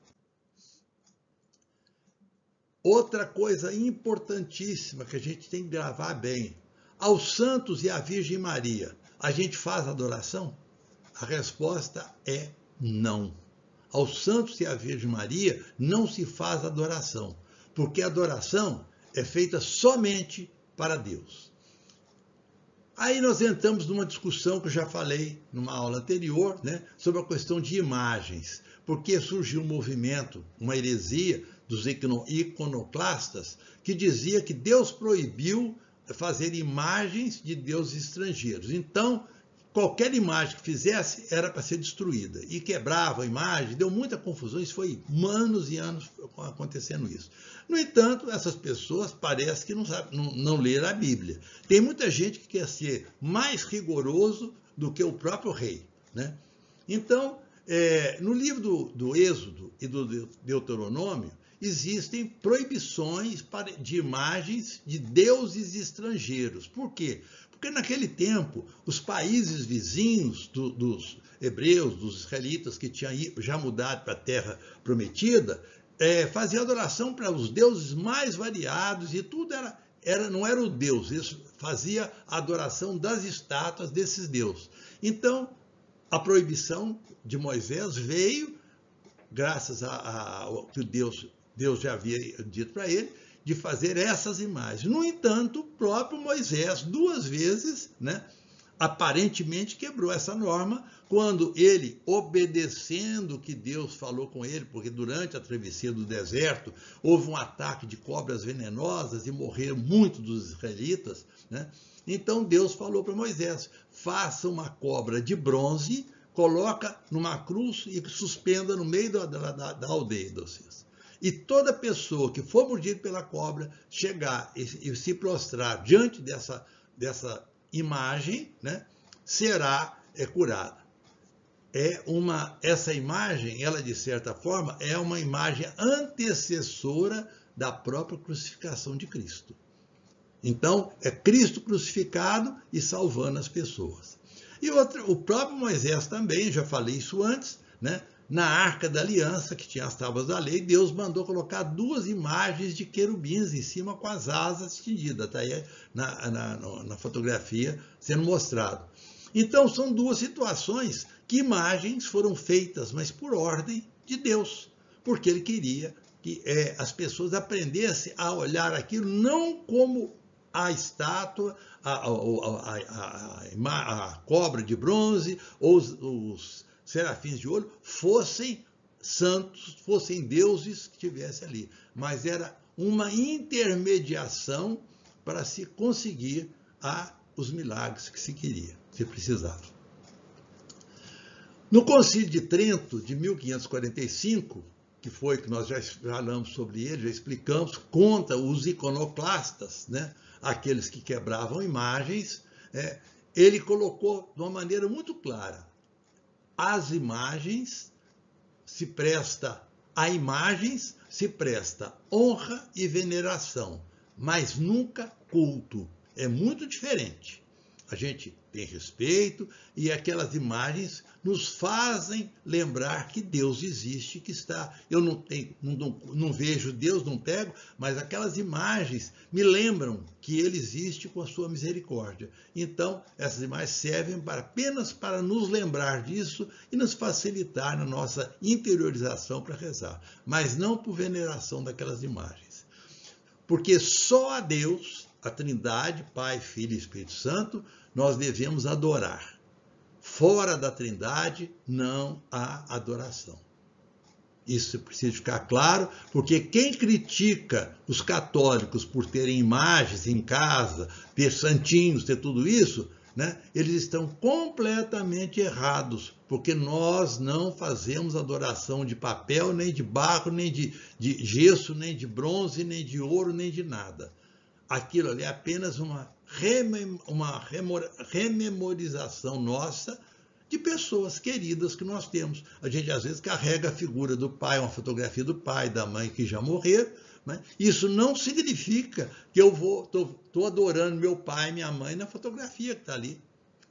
Outra coisa importantíssima que a gente tem que gravar bem, aos santos e à Virgem Maria, a gente faz adoração? A resposta é não. Aos santos e à Virgem Maria não se faz adoração, porque a adoração é feita somente para Deus. Aí nós entramos numa discussão que eu já falei numa aula anterior, né, sobre a questão de imagens, porque surgiu um movimento, uma heresia dos iconoclastas, que dizia que Deus proibiu fazer imagens de deuses estrangeiros. Então, qualquer imagem que fizesse era para ser destruída. E quebrava a imagem, deu muita confusão, isso foi anos e anos acontecendo isso. No entanto, essas pessoas parecem que não leram a Bíblia. Tem muita gente que quer ser mais rigoroso do que o próprio rei, né? Então, no livro do Êxodo e do Deuteronômio, existem proibições de imagens de deuses estrangeiros. Por quê? Porque naquele tempo, os países vizinhos dos hebreus, dos israelitas que tinham já mudado para a terra prometida, faziam adoração para os deuses mais variados e tudo não era o Deus, isso fazia a adoração das estátuas desses deuses. Então, a proibição de Moisés veio, graças ao que Deus já havia dito para ele, de fazer essas imagens. No entanto, o próprio Moisés, 2 vezes, né, aparentemente quebrou essa norma, quando ele, obedecendo o que Deus falou com ele, porque durante a travessia do deserto houve um ataque de cobras venenosas e morreram muitos dos israelitas, né? Então Deus falou para Moisés, faça uma cobra de bronze, coloca numa cruz e suspenda no meio da aldeia de vocês. E toda pessoa que for mordida pela cobra, chegar e se prostrar diante dessa imagem, né, será curada. Essa imagem, ela de certa forma, é uma imagem antecessora da própria crucificação de Cristo. Então, é Cristo crucificado e salvando as pessoas. E o próprio Moisés também, já falei isso antes, né? Na Arca da Aliança, que tinha as tábuas da lei, Deus mandou colocar 2 imagens de querubins em cima com as asas estendidas. Está aí na fotografia sendo mostrado. Então, são 2 situações que imagens foram feitas, mas por ordem de Deus, porque ele queria que as pessoas aprendessem a olhar aquilo não como a estátua, a cobra de bronze ou os serafins de ouro fossem santos, fossem deuses que estivessem ali. Mas era uma intermediação para se conseguir os milagres que se queria, se precisava. No Concílio de Trento, de 1545, que foi que nós já falamos sobre ele, já explicamos, contra os iconoclastas, né? Aqueles que quebravam imagens, ele colocou de uma maneira muito clara: as imagens se presta, a imagens se presta honra e veneração, mas nunca culto. É muito diferente. A gente tem respeito e aquelas imagens nos fazem lembrar que Deus existe, que está. Eu não vejo Deus, não pego, mas aquelas imagens me lembram que Ele existe com a sua misericórdia. Então, essas imagens servem apenas para nos lembrar disso e nos facilitar na nossa interiorização para rezar, mas não por veneração daquelas imagens. Porque só a Deus, a Trindade, Pai, Filho e Espírito Santo, nós devemos adorar. Fora da Trindade não há adoração. Isso precisa ficar claro, porque quem critica os católicos por terem imagens em casa, ter santinhos, ter tudo isso, né, eles estão completamente errados, porque nós não fazemos adoração de papel, nem de barro, nem de gesso, nem de bronze, nem de ouro, nem de nada. Aquilo ali é apenas uma rememorização nossa de pessoas queridas que nós temos. A gente às vezes carrega a figura do pai, uma fotografia do pai, da mãe que já morreram, né? Isso não significa que eu estou adorando meu pai e minha mãe na fotografia que está ali.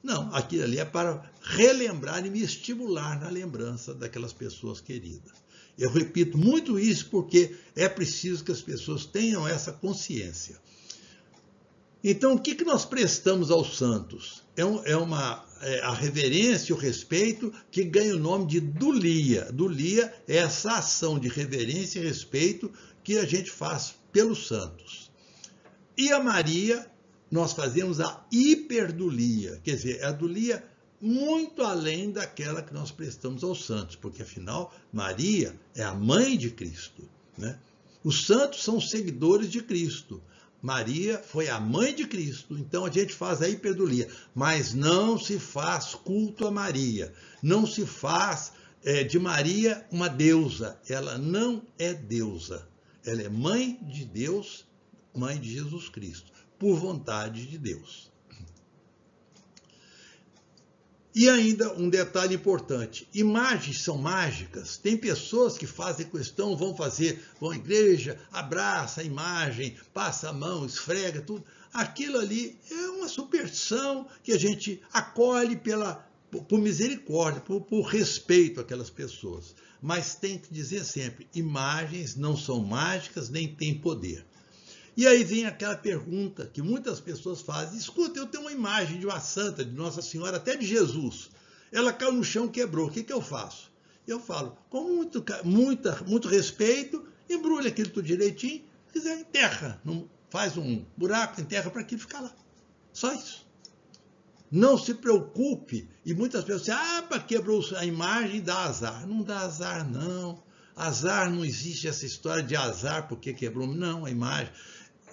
Não, aquilo ali é para relembrar e me estimular na lembrança daquelas pessoas queridas. Eu repito muito isso porque é preciso que as pessoas tenham essa consciência. Então, o que nós prestamos aos santos? A reverência e o respeito que ganha o nome de dulia. Dulia é essa ação de reverência e respeito que a gente faz pelos santos. E a Maria, nós fazemos a hiperdulia, quer dizer, é a dulia muito além daquela que nós prestamos aos santos, porque afinal, Maria é a mãe de Cristo, né? Os santos são seguidores de Cristo. Maria foi a mãe de Cristo, então a gente faz a hiperdulia, mas não se faz culto a Maria, não se faz de Maria uma deusa, ela não é deusa, ela é mãe de Deus, mãe de Jesus Cristo, por vontade de Deus. E ainda um detalhe importante, imagens são mágicas, tem pessoas que fazem questão, vão à igreja, abraça a imagem, passa a mão, esfrega, tudo. Aquilo ali é uma superstição que a gente acolhe por misericórdia, por respeito àquelas pessoas. Mas tem que dizer sempre, imagens não são mágicas, nem têm poder. E aí vem aquela pergunta que muitas pessoas fazem: escuta, eu tenho uma imagem de uma santa, de Nossa Senhora, até de Jesus. Ela caiu no chão, quebrou. O que eu faço? Eu falo, com muito respeito, embrulha aquilo tudo direitinho, se quiser, enterra. Faz um buraco, enterra para aquilo ficar lá. Só isso. Não se preocupe. E muitas pessoas dizem, quebrou a imagem, dá azar. Não dá azar, não. Azar não existe, essa história de azar porque quebrou. Não, a imagem.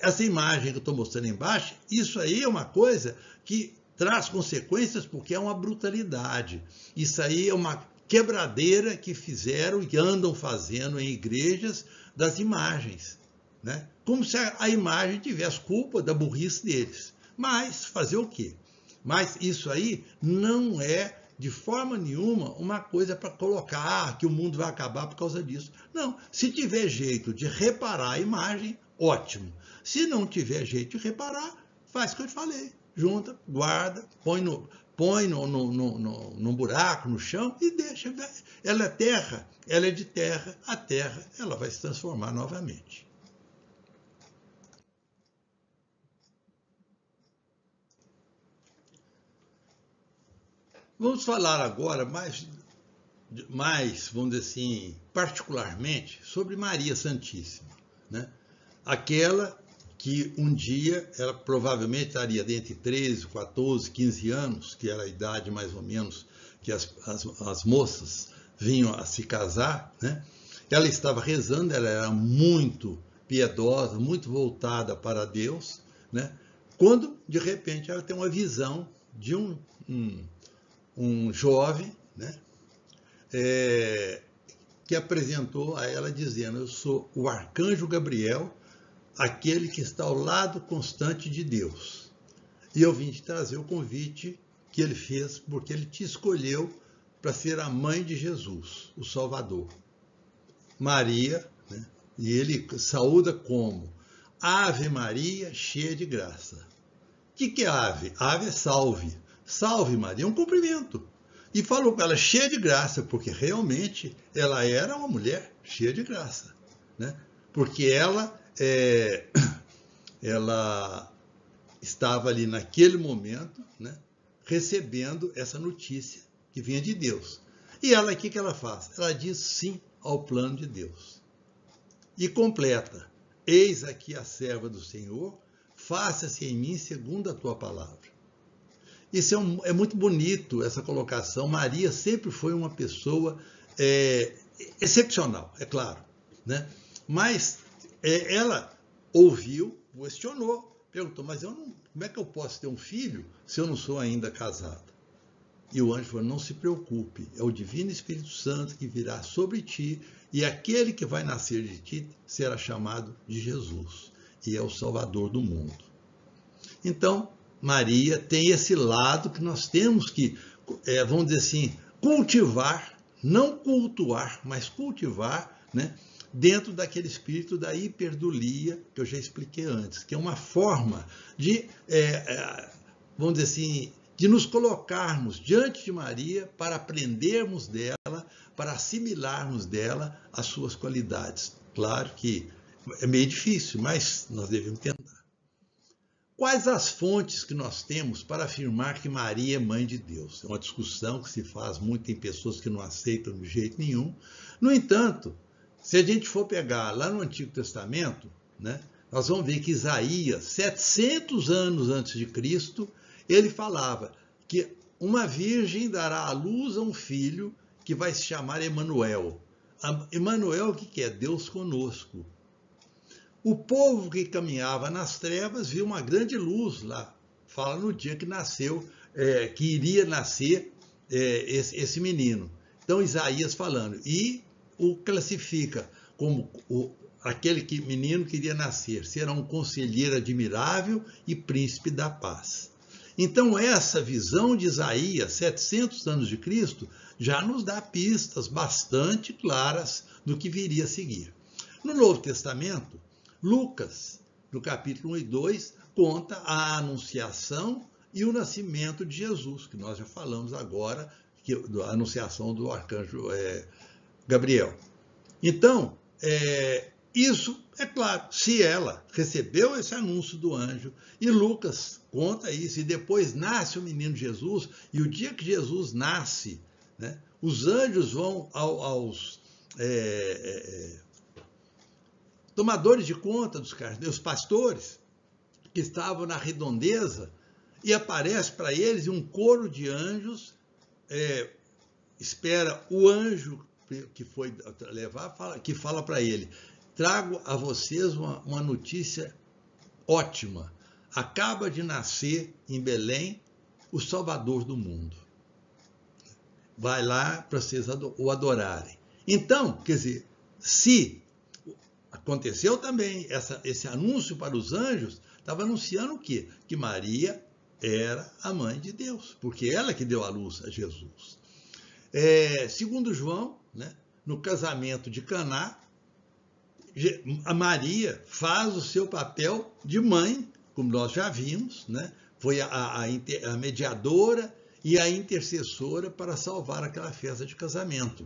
Essa imagem que eu estou mostrando embaixo, isso aí é uma coisa que traz consequências porque é uma brutalidade. Isso aí é uma quebradeira que fizeram e andam fazendo em igrejas das imagens, né? Como se a imagem tivesse culpa da burrice deles. Mas fazer o quê? Mas isso aí não é de forma nenhuma uma coisa para colocar que o mundo vai acabar por causa disso. Não, se tiver jeito de reparar a imagem, ótimo. Se não tiver jeito de reparar, faz o que eu te falei. Junta, guarda, põe num buraco, no chão e deixa. Ela é terra, ela é de terra, a terra ela vai se transformar novamente. Vamos falar agora mais, vamos dizer assim, particularmente, sobre Maria Santíssima, né? Aquela que um dia, ela provavelmente estaria entre 13, 14, 15 anos, que era a idade mais ou menos que as moças vinham a se casar, né? Ela estava rezando, ela era muito piedosa, muito voltada para Deus, né? Quando, de repente, ela tem uma visão de um jovem, né, que apresentou a ela dizendo: eu sou o arcanjo Gabriel, aquele que está ao lado constante de Deus. E eu vim te trazer o convite que ele fez, porque ele te escolheu para ser a mãe de Jesus, o Salvador. Maria, né? E ele saúda como: Ave Maria, cheia de graça. O que é ave? Ave é salve. Salve Maria, é um cumprimento. E falou com ela, cheia de graça, porque realmente ela era uma mulher cheia de graça, né? Porque ela estava ali naquele momento, né, recebendo essa notícia que vinha de Deus. E ela, o que ela faz? Ela diz sim ao plano de Deus. E completa: eis aqui a serva do Senhor, faça-se em mim segundo a tua palavra. Isso é muito bonito, essa colocação. Maria sempre foi uma pessoa excepcional, é claro, né? Mas ela ouviu, questionou, perguntou: mas como é que eu posso ter um filho se eu não sou ainda casada? E o anjo falou: não se preocupe, é o Divino Espírito Santo que virá sobre ti, e aquele que vai nascer de ti será chamado de Jesus, e é o Salvador do mundo. Então, Maria tem esse lado que nós temos que, vamos dizer assim, cultivar, não cultuar, mas cultivar, né, dentro daquele espírito da hiperdulia que eu já expliquei antes, que é uma forma de, vamos dizer assim, de nos colocarmos diante de Maria para aprendermos dela, para assimilarmos dela as suas qualidades. Claro que é meio difícil, mas nós devemos tentar. Quais as fontes que nós temos para afirmar que Maria é mãe de Deus? É uma discussão que se faz muito, tem pessoas que não aceitam de jeito nenhum. No entanto, se a gente for pegar lá no Antigo Testamento, né, nós vamos ver que Isaías, 700 anos antes de Cristo, ele falava que uma virgem dará à luz a um filho que vai se chamar Emanuel. Emanuel, o que é? Deus conosco. O povo que caminhava nas trevas viu uma grande luz lá. Fala no dia que nasceu, que iria nascer esse menino. Então, Isaías falando. E o classifica como aquele menino que iria nascer. Será um conselheiro admirável e príncipe da paz. Então, essa visão de Isaías, 700 anos de Cristo, já nos dá pistas bastante claras do que viria a seguir. No Novo Testamento, Lucas, no capítulo 1 e 2, conta a anunciação e o nascimento de Jesus, que nós já falamos agora, a anunciação do arcanjo Gabriel. Então, isso, é claro, se ela recebeu esse anúncio do anjo, e Lucas conta isso, e depois nasce o menino Jesus, e o dia que Jesus nasce, né, os anjos vão aos tomadores de conta dos carneiros, os pastores que estavam na redondeza, e aparece para eles um coro de anjos, espera o anjo que foi levar, que fala para ele: trago a vocês uma notícia ótima. Acaba de nascer em Belém o Salvador do mundo. Vai lá para vocês o adorarem. Então, quer dizer, se aconteceu também esse anúncio para os anjos, estava anunciando o quê? Que Maria era a mãe de Deus, porque ela que deu à luz a Jesus. Segundo João, né, no casamento de Caná, a Maria faz o seu papel de mãe, como nós já vimos, né? Foi a mediadora e a intercessora para salvar aquela festa de casamento.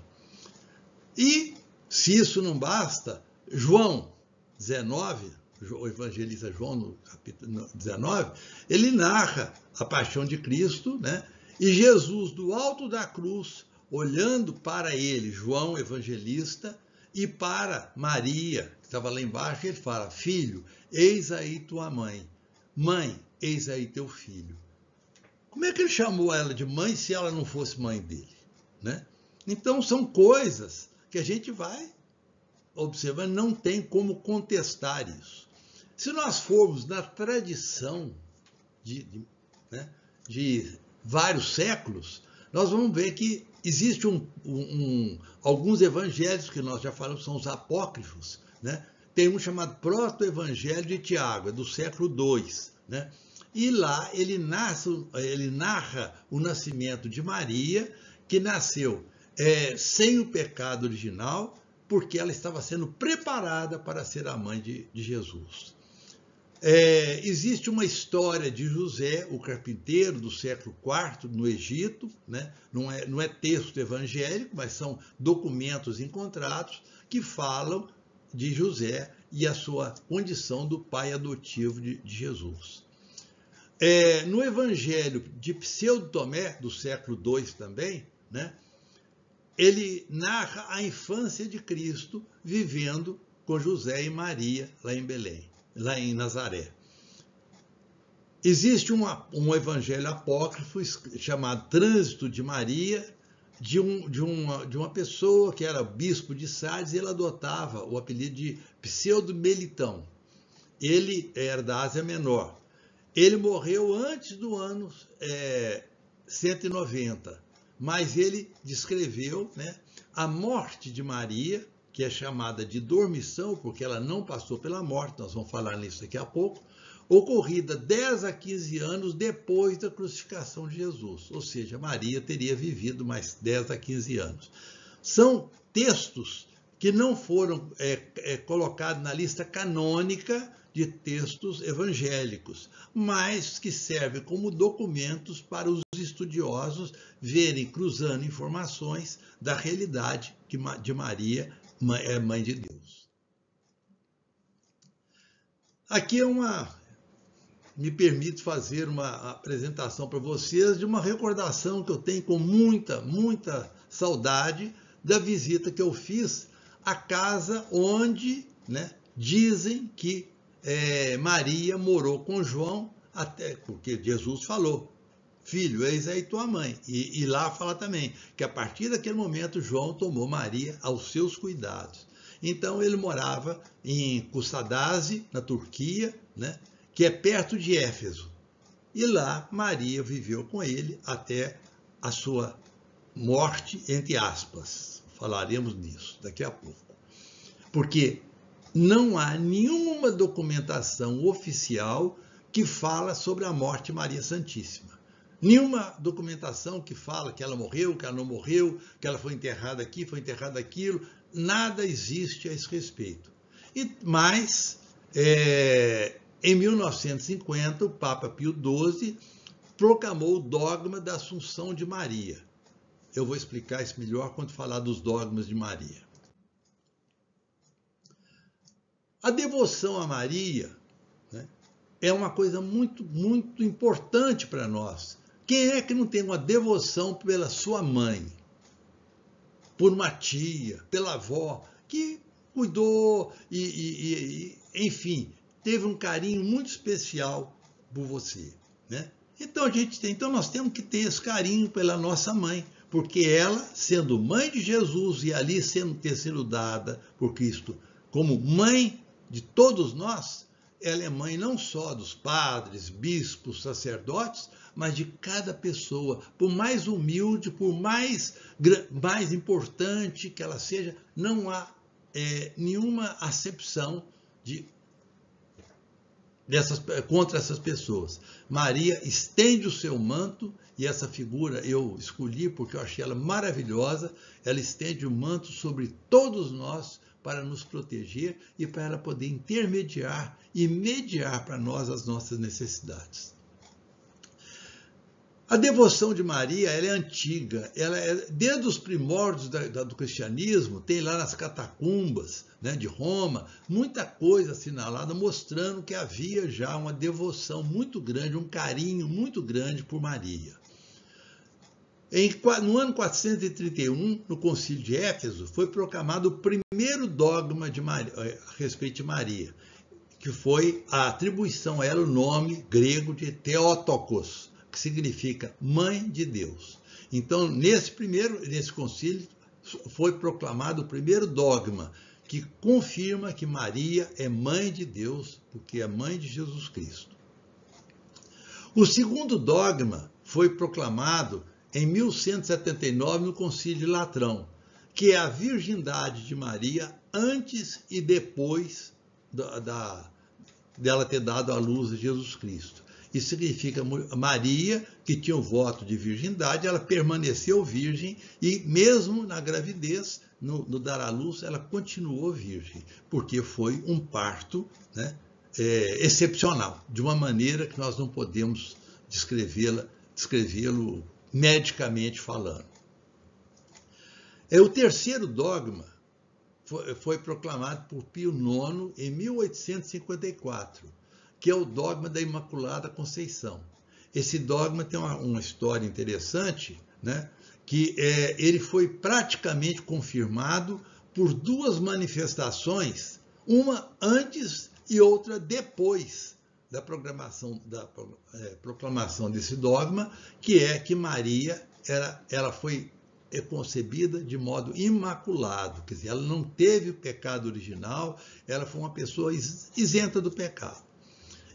E, se isso não basta, João 19, o evangelista João, no capítulo 19, ele narra a paixão de Cristo, né? E Jesus, do alto da cruz, olhando para ele, João, evangelista, e para Maria, que estava lá embaixo, ele fala: filho, eis aí tua mãe. Mãe, eis aí teu filho. Como é que ele chamou ela de mãe se ela não fosse mãe dele, né? Então, são coisas que a gente vai observando, não tem como contestar isso. Se nós formos na tradição de vários séculos, nós vamos ver que existe alguns evangelhos que nós já falamos, são os apócrifos, né? Tem um chamado Proto-Evangelho de Tiago, é do século II, né? E lá ele narra o nascimento de Maria, que nasceu sem o pecado original, porque ela estava sendo preparada para ser a mãe de Jesus. Existe uma história de José, o carpinteiro, do século IV, no Egito, né? Não é texto evangélico, mas são documentos encontrados que falam de José e a sua condição do pai adotivo de Jesus. No Evangelho de Pseudo Tomé, do século II também, né? Ele narra a infância de Cristo vivendo com José e Maria lá em Belém, lá em Nazaré. Existe um evangelho apócrifo chamado Trânsito de Maria, de uma pessoa que era bispo de Sardes, e ele adotava o apelido de Pseudo-Melitão. Ele era da Ásia Menor. Ele morreu antes do ano 190, mas ele descreveu, né, a morte de Maria, que é chamada de dormição, porque ela não passou pela morte, nós vamos falar nisso daqui a pouco, ocorrida 10 a 15 anos depois da crucificação de Jesus. Ou seja, Maria teria vivido mais 10 a 15 anos. São textos que não foram colocados na lista canônica de textos evangélicos, mas que servem como documentos para os estudiosos verem, cruzando informações da realidade de Maria, mãe de Deus. Aqui me permito fazer uma apresentação para vocês de uma recordação que eu tenho com muita saudade da visita que eu fiz à casa onde, né, dizem que Maria morou com João, até porque Jesus falou: filho, eis aí tua mãe. E lá fala também que a partir daquele momento João tomou Maria aos seus cuidados. Então ele morava em Kuşadasi, na Turquia, né, que é perto de Éfeso. E lá Maria viveu com ele até a sua morte, entre aspas. Falaremos nisso daqui a pouco. Porque não há nenhuma documentação oficial que fala sobre a morte de Maria Santíssima. Nenhuma documentação que fala que ela morreu, que ela não morreu, que ela foi enterrada aqui, foi enterrada aquilo. Nada existe a esse respeito. Mas, em 1950, o Papa Pio XII proclamou o dogma da Assunção de Maria. Eu vou explicar isso melhor quando falar dos dogmas de Maria. A devoção a Maria, né, é uma coisa muito importante para nós. Quem é que não tem uma devoção pela sua mãe? Por uma tia, pela avó, que cuidou enfim, teve um carinho muito especial por você, né? Então nós temos que ter esse carinho pela nossa mãe, porque ela, sendo mãe de Jesus e ali ter sido dada por Cristo como mãe de todos nós, ela é mãe não só dos padres, bispos, sacerdotes, mas de cada pessoa, por mais humilde, por mais importante que ela seja, não há nenhuma acepção contra essas pessoas. Maria estende o seu manto, e essa figura eu escolhi porque eu achei ela maravilhosa. Ela estende o manto sobre todos nós para nos proteger e para ela poder intermediar e mediar para nós as nossas necessidades. A devoção de Maria, ela é antiga, desde os primórdios do cristianismo, tem lá nas catacumbas, né, de Roma, muita coisa assinalada mostrando que havia já uma devoção muito grande, um carinho muito grande por Maria. No ano 431, no Concílio de Éfeso, foi proclamado o primeiro dogma a respeito de Maria, que foi a atribuição a ela o nome grego de Theotokos, que significa mãe de Deus. Então, nesse concílio, foi proclamado o primeiro dogma, que confirma que Maria é mãe de Deus, porque é mãe de Jesus Cristo. O segundo dogma foi proclamado em 1179, no Concílio de Latrão, que é a virgindade de Maria antes e depois dela ter dado à luz a Jesus Cristo. Isso significa Maria, que tinha o voto de virgindade, ela permaneceu virgem e mesmo na gravidez, no dar à luz, ela continuou virgem, porque foi um parto, né, excepcional, de uma maneira que nós não podemos descrevê-lo medicamente falando. O terceiro dogma foi proclamado por Pio IX em 1854, que é o dogma da Imaculada Conceição. Esse dogma tem uma história interessante, né? Que ele foi praticamente confirmado por duas manifestações, uma antes e outra depois da proclamação desse dogma, que é que Maria ela foi concebida de modo imaculado, quer dizer, ela não teve o pecado original, ela foi uma pessoa isenta do pecado.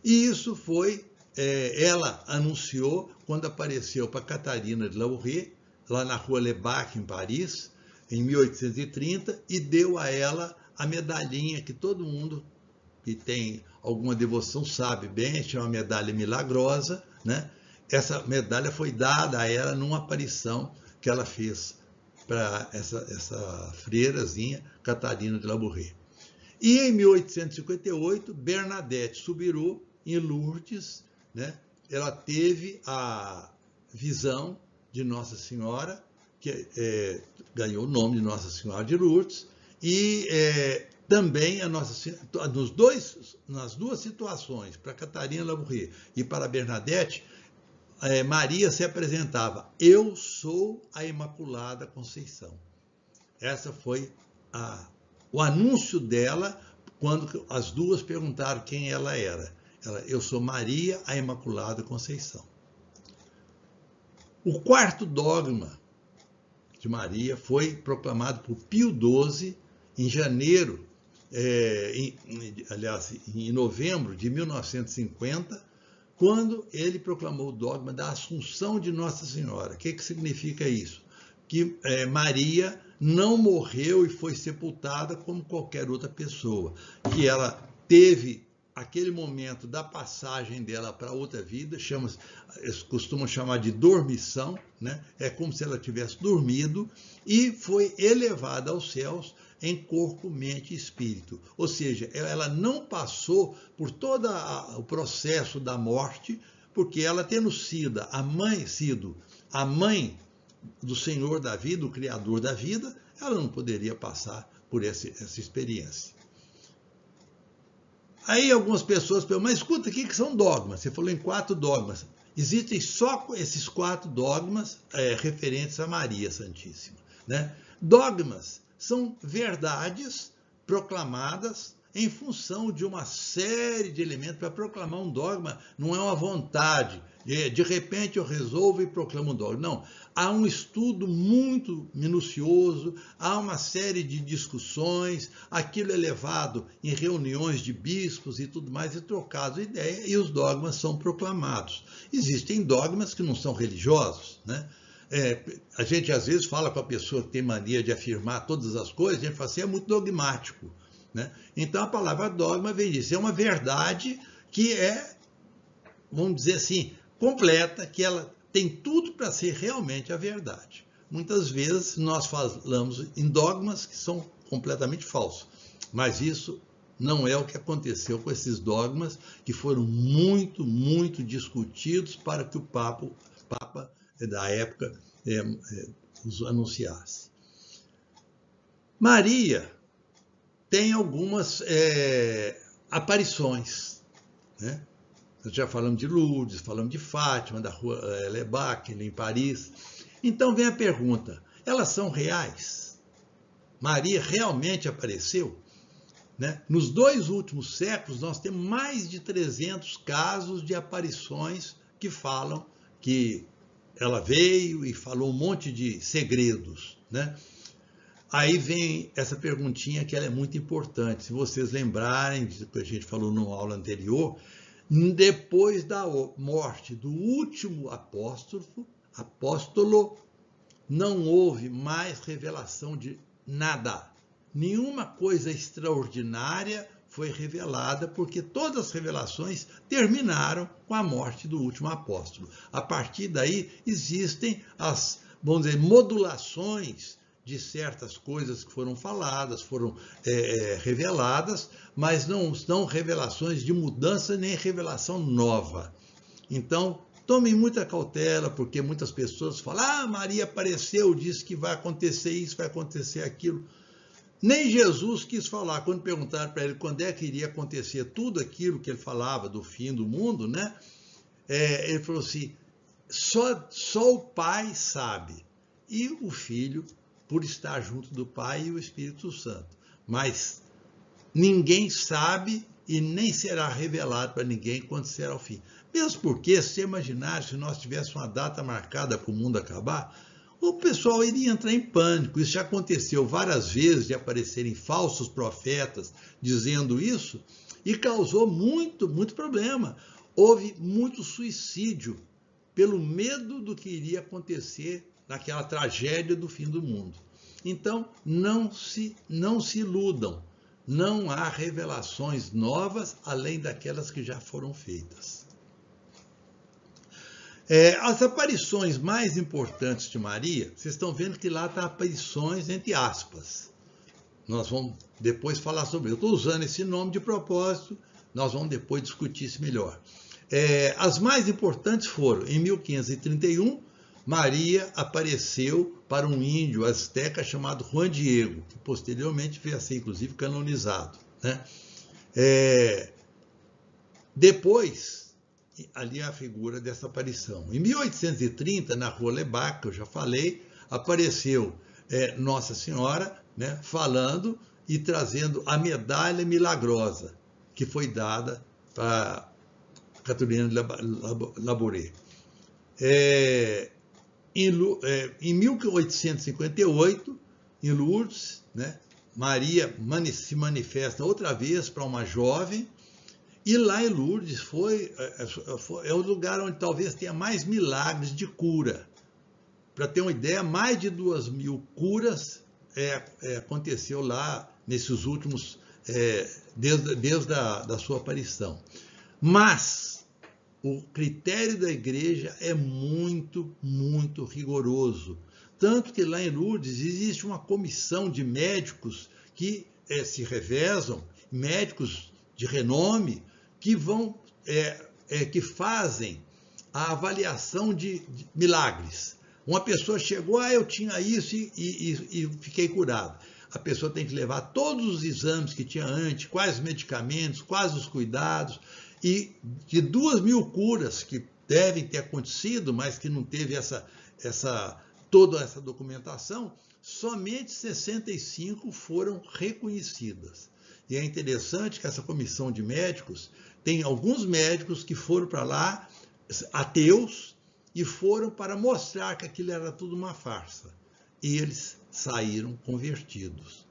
E isso foi, ela anunciou quando apareceu para Catarina de Labouré, lá na rua Lebac, em Paris, em 1830, e deu a ela a medalhinha que todo mundo que tem alguma devoção sabe bem, chama medalha milagrosa, né? Essa medalha foi dada a ela numa aparição que ela fez para essa freirazinha Catarina de Labouré. E em 1858, Bernadette Soubirous, em Lourdes, né, ela teve a visão de Nossa Senhora, que ganhou o nome de Nossa Senhora de Lourdes, e também nas duas situações, para Catarina de Labouré e para Bernadette, Maria se apresentava: eu sou a Imaculada Conceição. Essa foi o anúncio dela quando as duas perguntaram quem ela era. Eu sou Maria, a Imaculada Conceição. O quarto dogma de Maria foi proclamado por Pio XII em janeiro, em novembro de 1950, quando ele proclamou o dogma da Assunção de Nossa Senhora. O que significa isso? Que Maria não morreu e foi sepultada como qualquer outra pessoa, que ela teve aquele momento da passagem dela para outra vida, eles costumam chamar de dormição, né? É como se ela tivesse dormido e foi elevada aos céus em corpo, mente e espírito. Ou seja, ela não passou por todo o processo da morte, porque ela tendo sido a mãe do Senhor da vida, o Criador da vida, ela não poderia passar por essa experiência. Aí algumas pessoas perguntam, mas escuta, o que são dogmas? Você falou em 4 dogmas. Existem só esses 4 dogmas referentes a Maria Santíssima, né? Dogmas são verdades proclamadas em função de uma série de elementos. Para proclamar um dogma não é uma vontade, de repente eu resolvo e proclamo um dogma. Não, há um estudo muito minucioso, há uma série de discussões, aquilo é levado em reuniões de bispos e tudo mais, e trocado ideia, e os dogmas são proclamados. Existem dogmas que não são religiosos, né? A gente às vezes fala com a pessoa que tem mania de afirmar todas as coisas, a gente fala assim, é muito dogmático, né? Então a palavra dogma vem disso, é uma verdade que vamos dizer assim, completa, que ela tem tudo para ser realmente a verdade. Muitas vezes nós falamos em dogmas que são completamente falsos, mas isso não é o que aconteceu com esses dogmas que foram muito, muito discutidos para que o Papa da época os anunciasse. Maria tem algumas aparições, né? Nós já falamos de Lourdes, falamos de Fátima, da rua Lebac, em Paris. Então vem a pergunta, elas são reais? Maria realmente apareceu? Né? Nos 2 últimos séculos, nós temos mais de 300 casos de aparições que falam que ela veio e falou um monte de segredos, né? Aí vem essa perguntinha que ela é muito importante. Se vocês lembrarem do que a gente falou numa aula anterior, depois da morte do último apóstolo, apóstolo, não houve mais revelação de nada. Nenhuma coisa extraordinária foi revelada, porque todas as revelações terminaram com a morte do último apóstolo. A partir daí existem as, vamos dizer, modulações de certas coisas que foram faladas, foram reveladas, mas não são revelações de mudança nem revelação nova. Então, tomem muita cautela, porque muitas pessoas falam, Maria apareceu, disse que vai acontecer isso, vai acontecer aquilo. Nem Jesus quis falar, quando perguntaram para ele quando é que iria acontecer tudo aquilo que ele falava do fim do mundo, né? Ele falou assim, só o Pai sabe, e o Filho, por estar junto do Pai e o Espírito Santo. Mas ninguém sabe e nem será revelado para ninguém quando será o fim. Mesmo porque, se imaginar, se nós tivéssemos uma data marcada para o mundo acabar, o pessoal iria entrar em pânico. Isso já aconteceu várias vezes, de aparecerem falsos profetas dizendo isso, e causou muito problema. Houve muito suicídio pelo medo do que iria acontecer naquela tragédia do fim do mundo. Então, não se iludam. Não há revelações novas além daquelas que já foram feitas. As aparições mais importantes de Maria, vocês estão vendo que lá está aparições entre aspas. Nós vamos depois falar sobre isso. Eu estou usando esse nome de propósito, nós vamos depois discutir isso melhor. As mais importantes foram, em 1531, Maria apareceu para um índio asteca chamado Juan Diego, que posteriormente veio a ser, inclusive, canonizado, né? Depois, ali é a figura dessa aparição. Em 1830, na Rua Lebac, que eu já falei, apareceu Nossa Senhora, né, falando e trazendo a medalha milagrosa que foi dada para Catarina de Labouré. Em 1858, em Lourdes, né, Maria se manifesta outra vez para uma jovem, e lá em Lourdes é o lugar onde talvez tenha mais milagres de cura. Para ter uma ideia, mais de 2.000 curas aconteceu lá nesses últimos, desde a sua aparição. Mas o critério da igreja é muito rigoroso. Tanto que lá em Lourdes existe uma comissão de médicos que se revezam, médicos de renome, que fazem a avaliação de milagres. Uma pessoa chegou, eu tinha isso e fiquei curado. A pessoa tem que levar todos os exames que tinha antes, quais medicamentos, quais os cuidados, e de 2.000 curas que devem ter acontecido, mas que não teve toda essa documentação, somente 65 foram reconhecidas. E é interessante que essa comissão de médicos tem alguns médicos que foram para lá, ateus, e foram para mostrar que aquilo era tudo uma farsa. E eles saíram convertidos.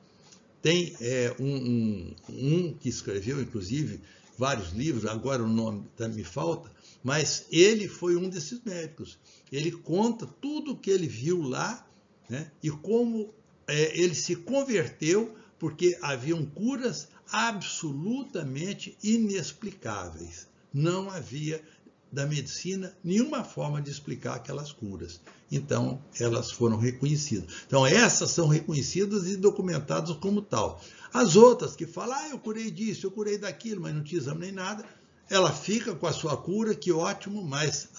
Tem um que escreveu, inclusive, vários livros, agora o nome me falta, mas ele foi um desses médicos. Ele conta tudo o que ele viu lá, né, e como ele se converteu, porque haviam curas absolutamente inexplicáveis. Não havia da medicina nenhuma forma de explicar aquelas curas. Então, elas foram reconhecidas. Então, essas são reconhecidas e documentadas como tal. As outras que falam, eu curei disso, eu curei daquilo, mas não te examinei nada, ela fica com a sua cura, que ótimo, mas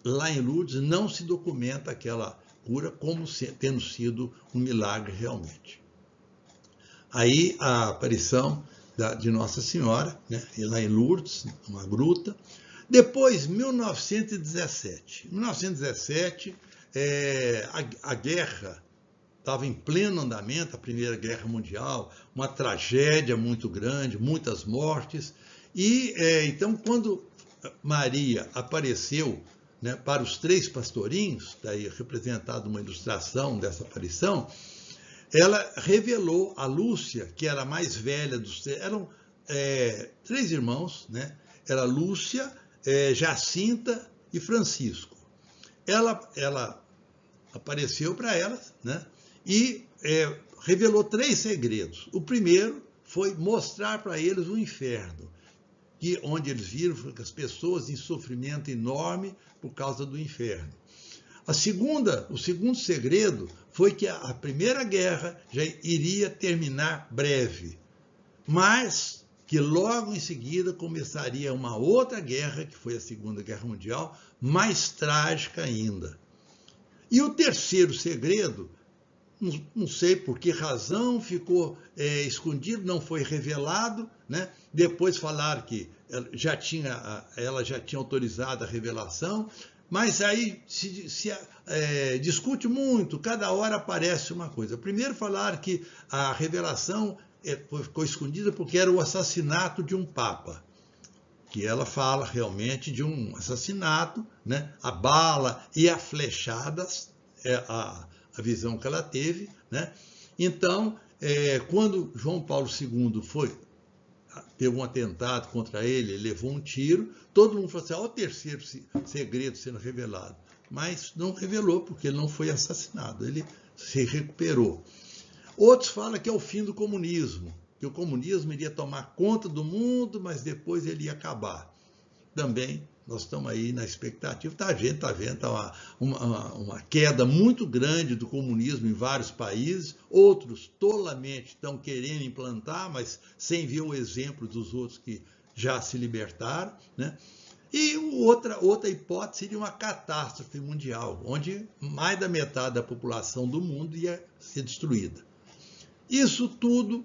lá em Lourdes não se documenta aquela cura como tendo sido um milagre realmente. Aí a aparição de Nossa Senhora, né, lá em Lourdes, uma gruta. Depois, 1917. Em 1917, a guerra estava em pleno andamento, a Primeira Guerra Mundial, uma tragédia muito grande, muitas mortes. E então, quando Maria apareceu, né, para os 3 pastorinhos, daí representado uma ilustração dessa aparição, ela revelou a Lúcia, que era a mais velha dos 3, eram 3 irmãos, né? Era Lúcia, Jacinta e Francisco. ela apareceu para elas, né? E revelou 3 segredos. O primeiro foi mostrar para eles o inferno, onde eles viram que as pessoas em sofrimento enorme por causa do inferno. O segundo segredo foi que a Primeira Guerra já iria terminar breve, mas que logo em seguida começaria uma outra guerra, que foi a Segunda Guerra Mundial, mais trágica ainda. E o terceiro segredo, não sei por que razão, ficou escondido, não foi revelado, né? Depois falaram que ela já tinha autorizado a revelação, mas aí se discute muito, cada hora aparece uma coisa. Primeiro falaram que a revelação ficou escondida porque era o assassinato de um papa, que ela fala realmente de um assassinato, né? A bala e a flechadas, a visão que ela teve, né? Então, quando João Paulo II teve um atentado contra ele levou um tiro, todo mundo falou assim, olha o terceiro segredo sendo revelado. Mas não revelou, porque ele não foi assassinado, ele se recuperou. Outros falam que é o fim do comunismo, que o comunismo iria tomar conta do mundo, mas depois ele ia acabar. Também nós estamos aí na expectativa, a gente está vendo uma queda muito grande do comunismo em vários países, outros tolamente estão querendo implantar, mas sem ver o exemplo dos outros que já se libertaram, né? E outra hipótese seria uma catástrofe mundial, onde mais da metade da população do mundo ia ser destruída. Isso tudo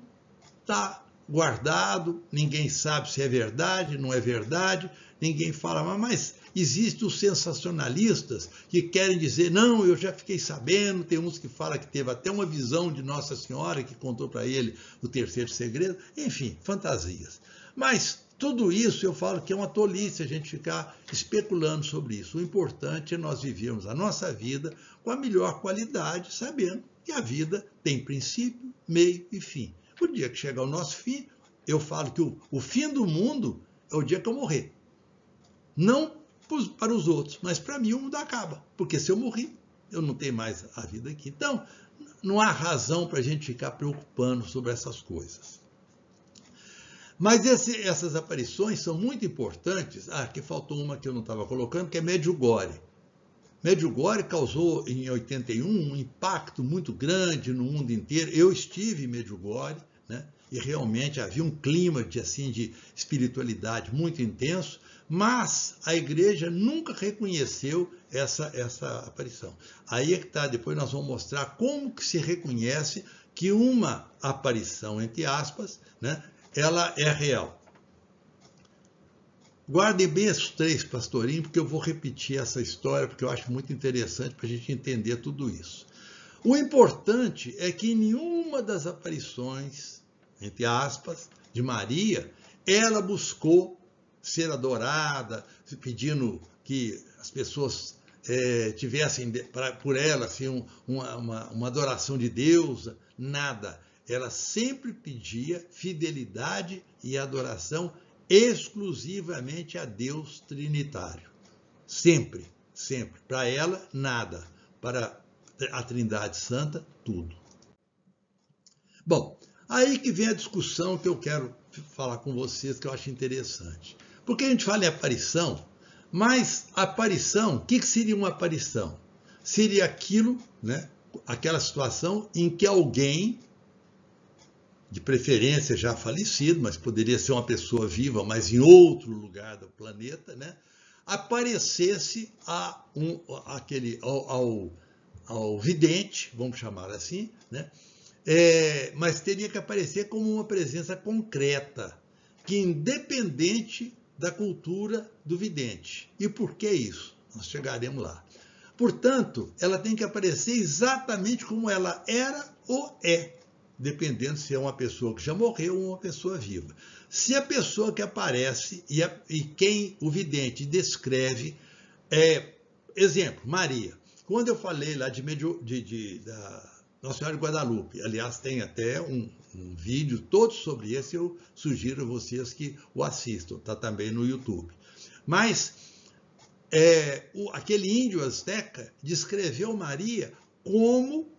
está guardado, ninguém sabe se é verdade, não é verdade, ninguém fala, mas existem os sensacionalistas que querem dizer, não, eu já fiquei sabendo, tem uns que falam que teve até uma visão de Nossa Senhora que contou para ele o terceiro segredo, enfim, fantasias. Mas tudo isso eu falo que é uma tolice a gente ficar especulando sobre isso. O importante é nós vivermos a nossa vida com a melhor qualidade, sabendo que a vida tem princípio, meio e fim. O dia que chegar o nosso fim, eu falo que o fim do mundo é o dia que eu morrer. Não para os outros, mas para mim o mundo acaba. Porque se eu morrer, eu não tenho mais a vida aqui. Então, não há razão para a gente ficar preocupando sobre essas coisas. Mas essas aparições são muito importantes. Aqui faltou uma que eu não estava colocando, que é Medjugorje. Medjugorje causou, em 81, um impacto muito grande no mundo inteiro. Eu estive em Medjugorje, né? E realmente havia um clima de espiritualidade muito intenso, mas a igreja nunca reconheceu essa aparição. Aí é que está, depois nós vamos mostrar como que se reconhece que uma aparição, entre aspas, né, ela é real. Guardem bem esses 3 pastorinhos, porque eu vou repetir essa história, porque eu acho muito interessante para a gente entender tudo isso. O importante é que em nenhuma das aparições, entre aspas, de Maria, ela buscou ser adorada, pedindo que as pessoas tivessem por ela assim, uma adoração de Deus, nada. Ela sempre pedia fidelidade e adoração exclusivamente a Deus Trinitário. Sempre, sempre. Para ela, nada. Para a Trindade Santa, tudo. Bom, aí que vem a discussão que eu quero falar com vocês, que eu acho interessante. Porque a gente fala em aparição, mas aparição, o que seria uma aparição? Seria aquilo, né, aquela situação em que alguém, de preferência já falecido, mas poderia ser uma pessoa viva, mas em outro lugar do planeta, né, aparecesse ao vidente, vamos chamar assim, né, mas teria que aparecer como uma presença concreta, que independente da cultura do vidente. E por que isso? Nós chegaremos lá. Portanto, ela tem que aparecer exatamente como ela era ou é, dependendo se é uma pessoa que já morreu ou uma pessoa viva. Se a pessoa que aparece e quem o vidente descreve, exemplo, Maria. Quando eu falei lá da Nossa Senhora de Guadalupe, aliás, tem até um vídeo todo sobre esse, eu sugiro a vocês que o assistam, está também no YouTube. Mas aquele índio azteca descreveu Maria como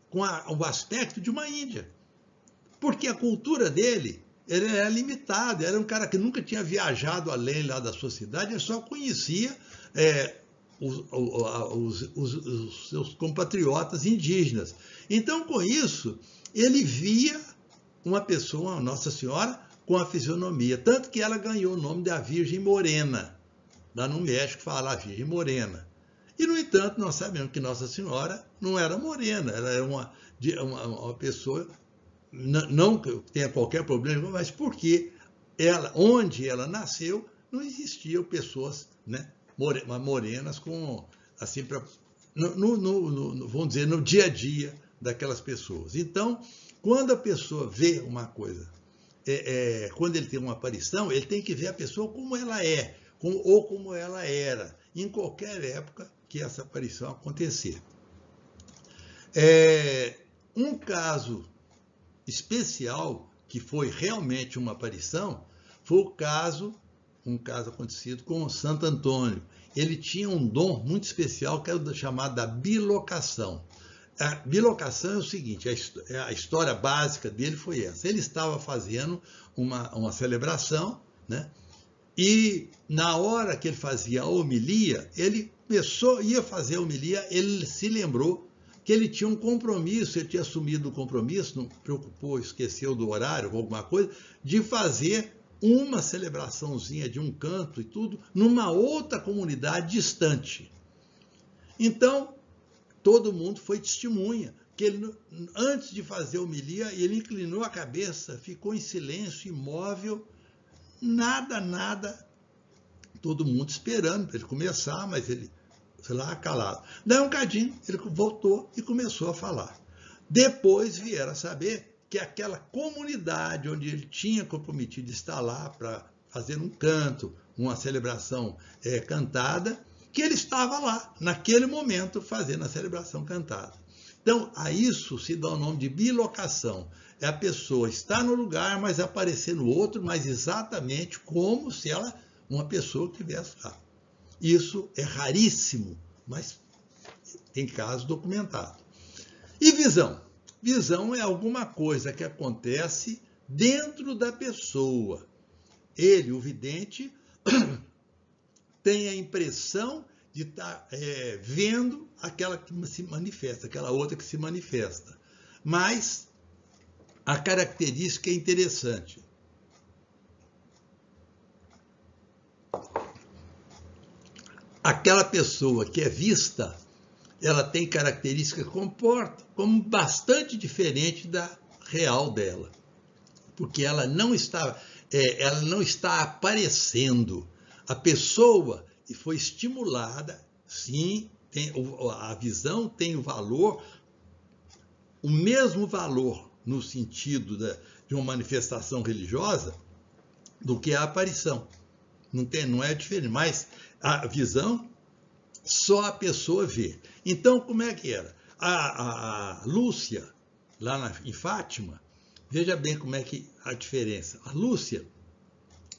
com o aspecto de uma índia. Porque a cultura dele era limitada, era um cara que nunca tinha viajado além lá da sua cidade, ele só conhecia os seus compatriotas indígenas. Então, com isso, ele via uma pessoa, uma Nossa Senhora, com a fisionomia. Tanto que ela ganhou o nome da Virgem Morena. Lá no México fala a Virgem Morena. E, no entanto, nós sabemos que Nossa Senhora não era morena, ela era uma pessoa, não que tenha qualquer problema, mas porque onde ela nasceu, não existiam pessoas, né, morenas assim, vamos dizer, no dia a dia daquelas pessoas. Então, quando a pessoa vê uma coisa, quando ele tem uma aparição, ele tem que ver a pessoa como ela é, ou como ela era, em qualquer época que essa aparição acontecer. Um caso especial, que foi realmente uma aparição, foi um caso acontecido com Santo Antônio. Ele tinha um dom muito especial, que era chamado da bilocação. A bilocação é o seguinte, a história básica dele foi essa. Ele estava fazendo uma celebração, né? E na hora que ele fazia a homilia, ele ia fazer a homilia, ele se lembrou que ele tinha um compromisso, ele tinha assumido o compromisso, não preocupou, esqueceu do horário ou alguma coisa, de fazer uma celebraçãozinha de um canto e tudo, numa outra comunidade distante. Então, todo mundo foi testemunha, que ele, antes de fazer a homilia, ele inclinou a cabeça, ficou em silêncio, imóvel, nada, todo mundo esperando para ele começar, mas ele, sei lá, calado. Daí um cadinho, ele voltou e começou a falar. Depois vieram a saber que aquela comunidade onde ele tinha comprometido de estar lá para fazer um canto, uma celebração cantada, que ele estava lá, naquele momento, fazendo a celebração cantada. Então, a isso se dá o nome de bilocação. É a pessoa estar no lugar, mas aparecer no outro, mas exatamente como se uma pessoa estivesse lá. Isso é raríssimo, mas tem casos documentados. E visão? Visão é alguma coisa que acontece dentro da pessoa. Ele, o vidente, tem a impressão de estar vendo aquela que se manifesta, aquela outra que se manifesta. Mas a característica é interessante. Aquela pessoa que é vista, ela tem características que comportam como bastante diferente da real dela. Porque ela não está aparecendo. A pessoa foi estimulada, sim, a visão tem o valor, o mesmo valor no sentido de uma manifestação religiosa do que a aparição. Não é diferente, mas a visão só a pessoa vê. Então, como é que era? A Lúcia, lá em Fátima, veja bem como é que a diferença. A Lúcia,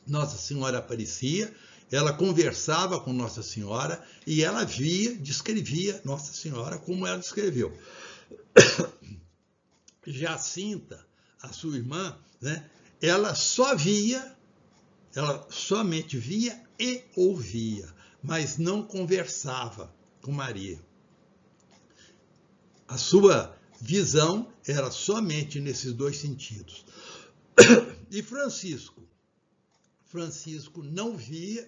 Nossa Senhora aparecia, ela conversava com Nossa Senhora e ela descrevia Nossa Senhora como ela descreveu. Jacinta, a sua irmã, né, ela somente via e ouvia, mas não conversava com Maria. A sua visão era somente nesses dois sentidos. E Francisco não via,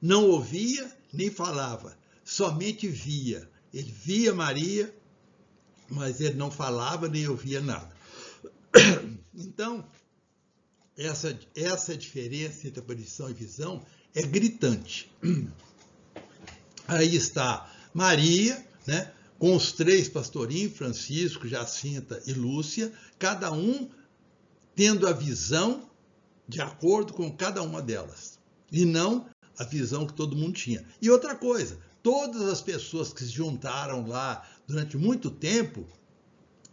não ouvia nem falava, somente via. Ele via Maria, mas ele não falava nem ouvia nada. Então, essa diferença entre aparição e visão é gritante. Aí está Maria, né, com os três pastorinhos, Francisco, Jacinta e Lúcia, cada um tendo a visão de acordo com cada uma delas, e não a visão que todo mundo tinha. E outra coisa, todas as pessoas que se juntaram lá durante muito tempo,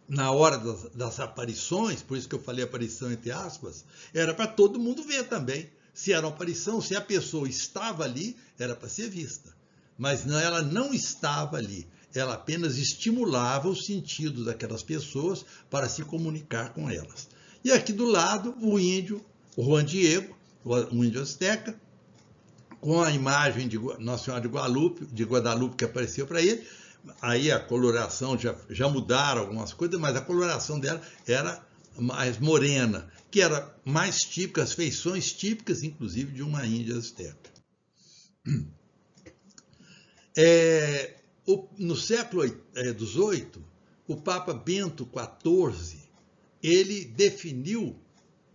na hora das aparições, por isso que eu falei aparição entre aspas, era para todo mundo ver também. Se era uma aparição, se a pessoa estava ali, era para ser vista. Mas não, ela não estava ali. Ela apenas estimulava o sentido daquelas pessoas para se comunicar com elas. E aqui do lado, o índio, o Juan Diego, o índio azteca, com a imagem de Nossa Senhora de Guadalupe que apareceu para ele. Aí a coloração já mudaram algumas coisas, mas a coloração dela era mais morena, que era mais típica, as feições típicas, inclusive, de uma Índia azteca. No século XVIII, o Papa Bento XIV, ele definiu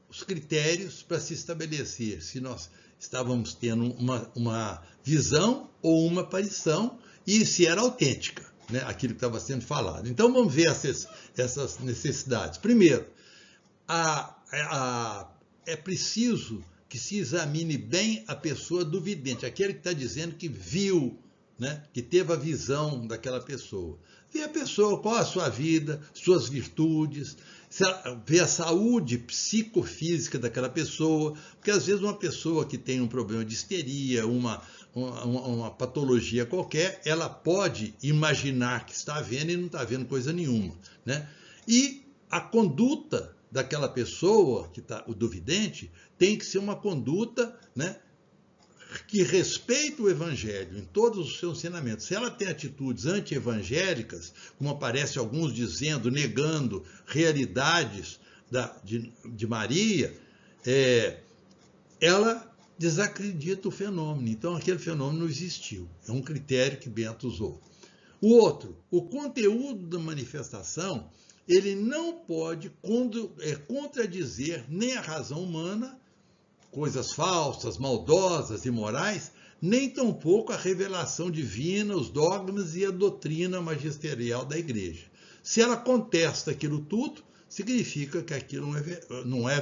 os critérios para se estabelecer se nós estávamos tendo uma visão ou uma aparição e se era autêntica, né, aquilo que estava sendo falado. Então vamos ver essas necessidades. Primeiro, é preciso que se examine bem a pessoa do vidente, aquele que está dizendo que viu, né, que teve a visão daquela pessoa. Ver a pessoa, qual a sua vida, suas virtudes, ver a saúde psicofísica daquela pessoa, porque às vezes uma pessoa que tem um problema de histeria, uma patologia qualquer, ela pode imaginar que está vendo e não está vendo coisa nenhuma, né? E a conduta daquela pessoa, o do vidente, tem que ser uma conduta, né, que respeita o Evangelho em todos os seus ensinamentos. Se ela tem atitudes anti-evangélicas, como aparece alguns dizendo, negando realidades de Maria, ela desacredita o fenômeno. Então, aquele fenômeno não existiu. É um critério que Bento usou. O outro, o conteúdo da manifestação, ele não pode contradizer nem a razão humana, coisas falsas, maldosas, imorais, nem tampouco a revelação divina, os dogmas e a doutrina magisterial da Igreja. Se ela contesta aquilo tudo, significa que aquilo não é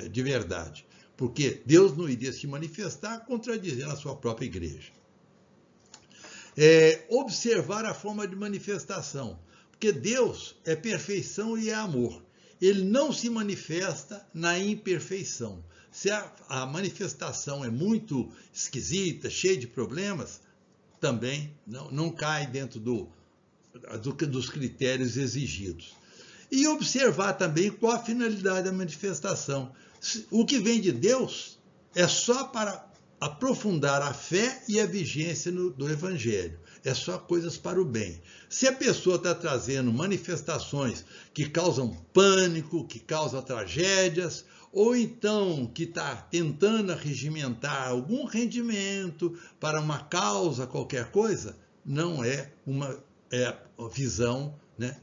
de verdade, porque Deus não iria se manifestar contradizendo a sua própria Igreja. Observar a forma de manifestação, porque Deus é perfeição e é amor. Ele não se manifesta na imperfeição. Se a manifestação é muito esquisita, cheia de problemas, também não cai dentro dos critérios exigidos. E observar também qual a finalidade da manifestação. O que vem de Deus é só para aprofundar a fé e a vigência do Evangelho. É só coisas para o bem. Se a pessoa está trazendo manifestações que causam pânico, que causam tragédias, ou então que está tentando arregimentar algum rendimento para uma causa, qualquer coisa, não é uma visão, né,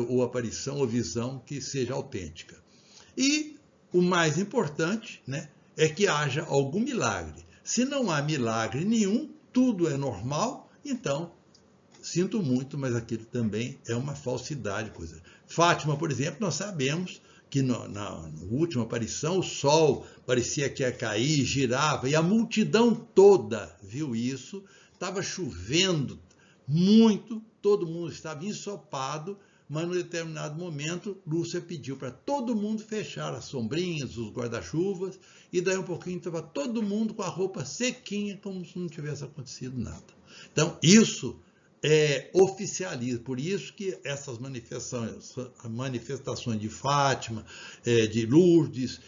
ou aparição ou visão que seja autêntica. E o mais importante, né, é que haja algum milagre. Se não há milagre nenhum, tudo é normal, então, sinto muito, mas aquilo também é uma falsidade. Fátima, por exemplo, nós sabemos que na última aparição o sol parecia que ia cair, girava, e a multidão toda viu isso, estava chovendo muito, todo mundo estava ensopado, mas num determinado momento Lúcia pediu para todo mundo fechar as sombrinhas, os guarda-chuvas, e daí um pouquinho estava todo mundo com a roupa sequinha, como se não tivesse acontecido nada. Então, isso oficializa, por isso que essas manifestações de Fátima, de Lourdes,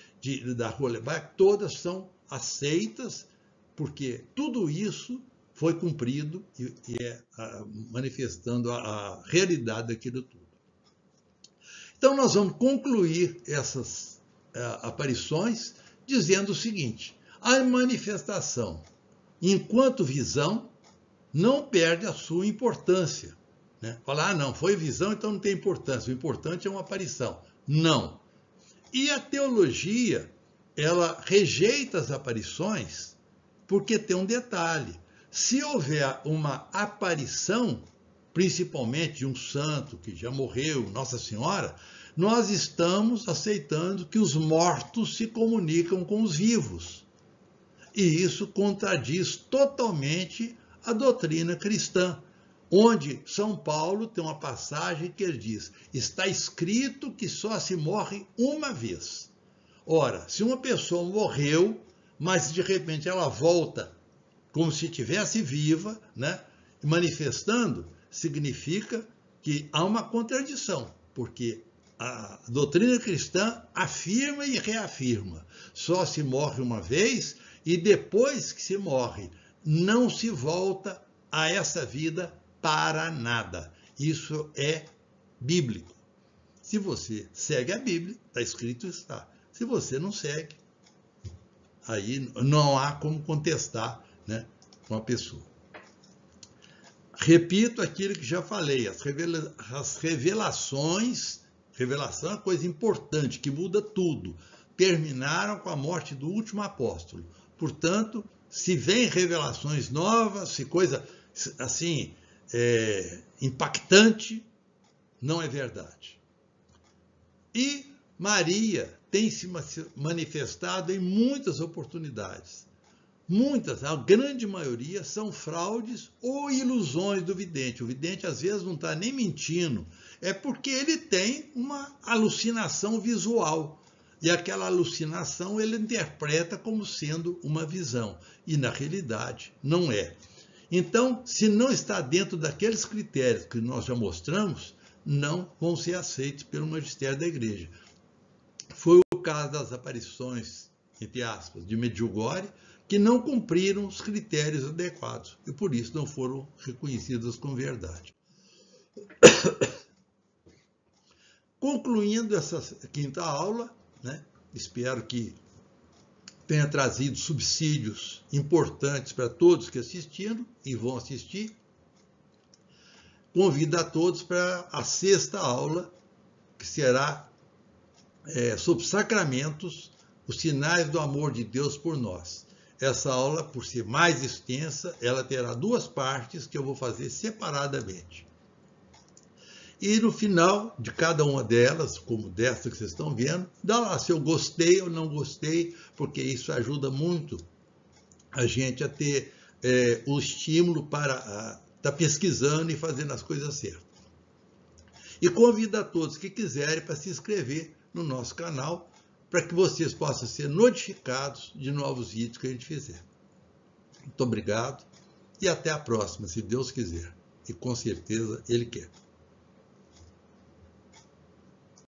da Rua Lebac, todas são aceitas, porque tudo isso foi cumprido e manifestando a realidade daquilo tudo. Então nós vamos concluir essas aparições dizendo o seguinte: a manifestação, enquanto visão, não perde a sua importância, né? Falar, não, foi visão, então não tem importância, o importante é uma aparição. Não. E a teologia, ela rejeita as aparições porque tem um detalhe. Se houver uma aparição, principalmente de um santo que já morreu, Nossa Senhora, nós estamos aceitando que os mortos se comunicam com os vivos. E isso contradiz totalmente a doutrina cristã, onde São Paulo tem uma passagem que ele diz: está escrito que só se morre uma vez. Ora, se uma pessoa morreu, mas de repente ela volta como se estivesse viva, né, manifestando, significa que há uma contradição, porque a doutrina cristã afirma e reafirma: só se morre uma vez e depois que se morre, não se volta a essa vida para nada. Isso é bíblico. Se você segue a Bíblia, está escrito está. Se você não segue, aí não há como contestar, né, com a pessoa. Repito aquilo que já falei, as revelações, revelação é uma coisa importante, que muda tudo, terminaram com a morte do último apóstolo. Portanto, se vem revelações novas, se coisa assim impactante, não é verdade. E Maria tem se manifestado em muitas oportunidades. Muitas, a grande maioria, são fraudes ou ilusões do vidente. O vidente, às vezes, não está nem mentindo, é porque ele tem uma alucinação visual. E aquela alucinação ele interpreta como sendo uma visão. E, na realidade, não é. Então, se não está dentro daqueles critérios que nós já mostramos, não vão ser aceitos pelo magistério da igreja. Foi o caso das aparições, entre aspas, de Medjugorje, que não cumpriram os critérios adequados e por isso não foram reconhecidas como verdade. Concluindo essa quinta aula, né, espero que tenha trazido subsídios importantes para todos que assistiram e vão assistir. Convido a todos para a sexta aula, que será sobre sacramentos, os sinais do amor de Deus por nós. Essa aula, por ser mais extensa, ela terá duas partes que eu vou fazer separadamente. E no final de cada uma delas, como dessa que vocês estão vendo, dá lá se eu gostei ou não gostei, porque isso ajuda muito a gente a ter o estímulo para estar pesquisando e fazendo as coisas certas. E convido a todos que quiserem para se inscrever no nosso canal, para que vocês possam ser notificados de novos vídeos que a gente fizer. Muito obrigado e até a próxima, se Deus quiser. E com certeza Ele quer.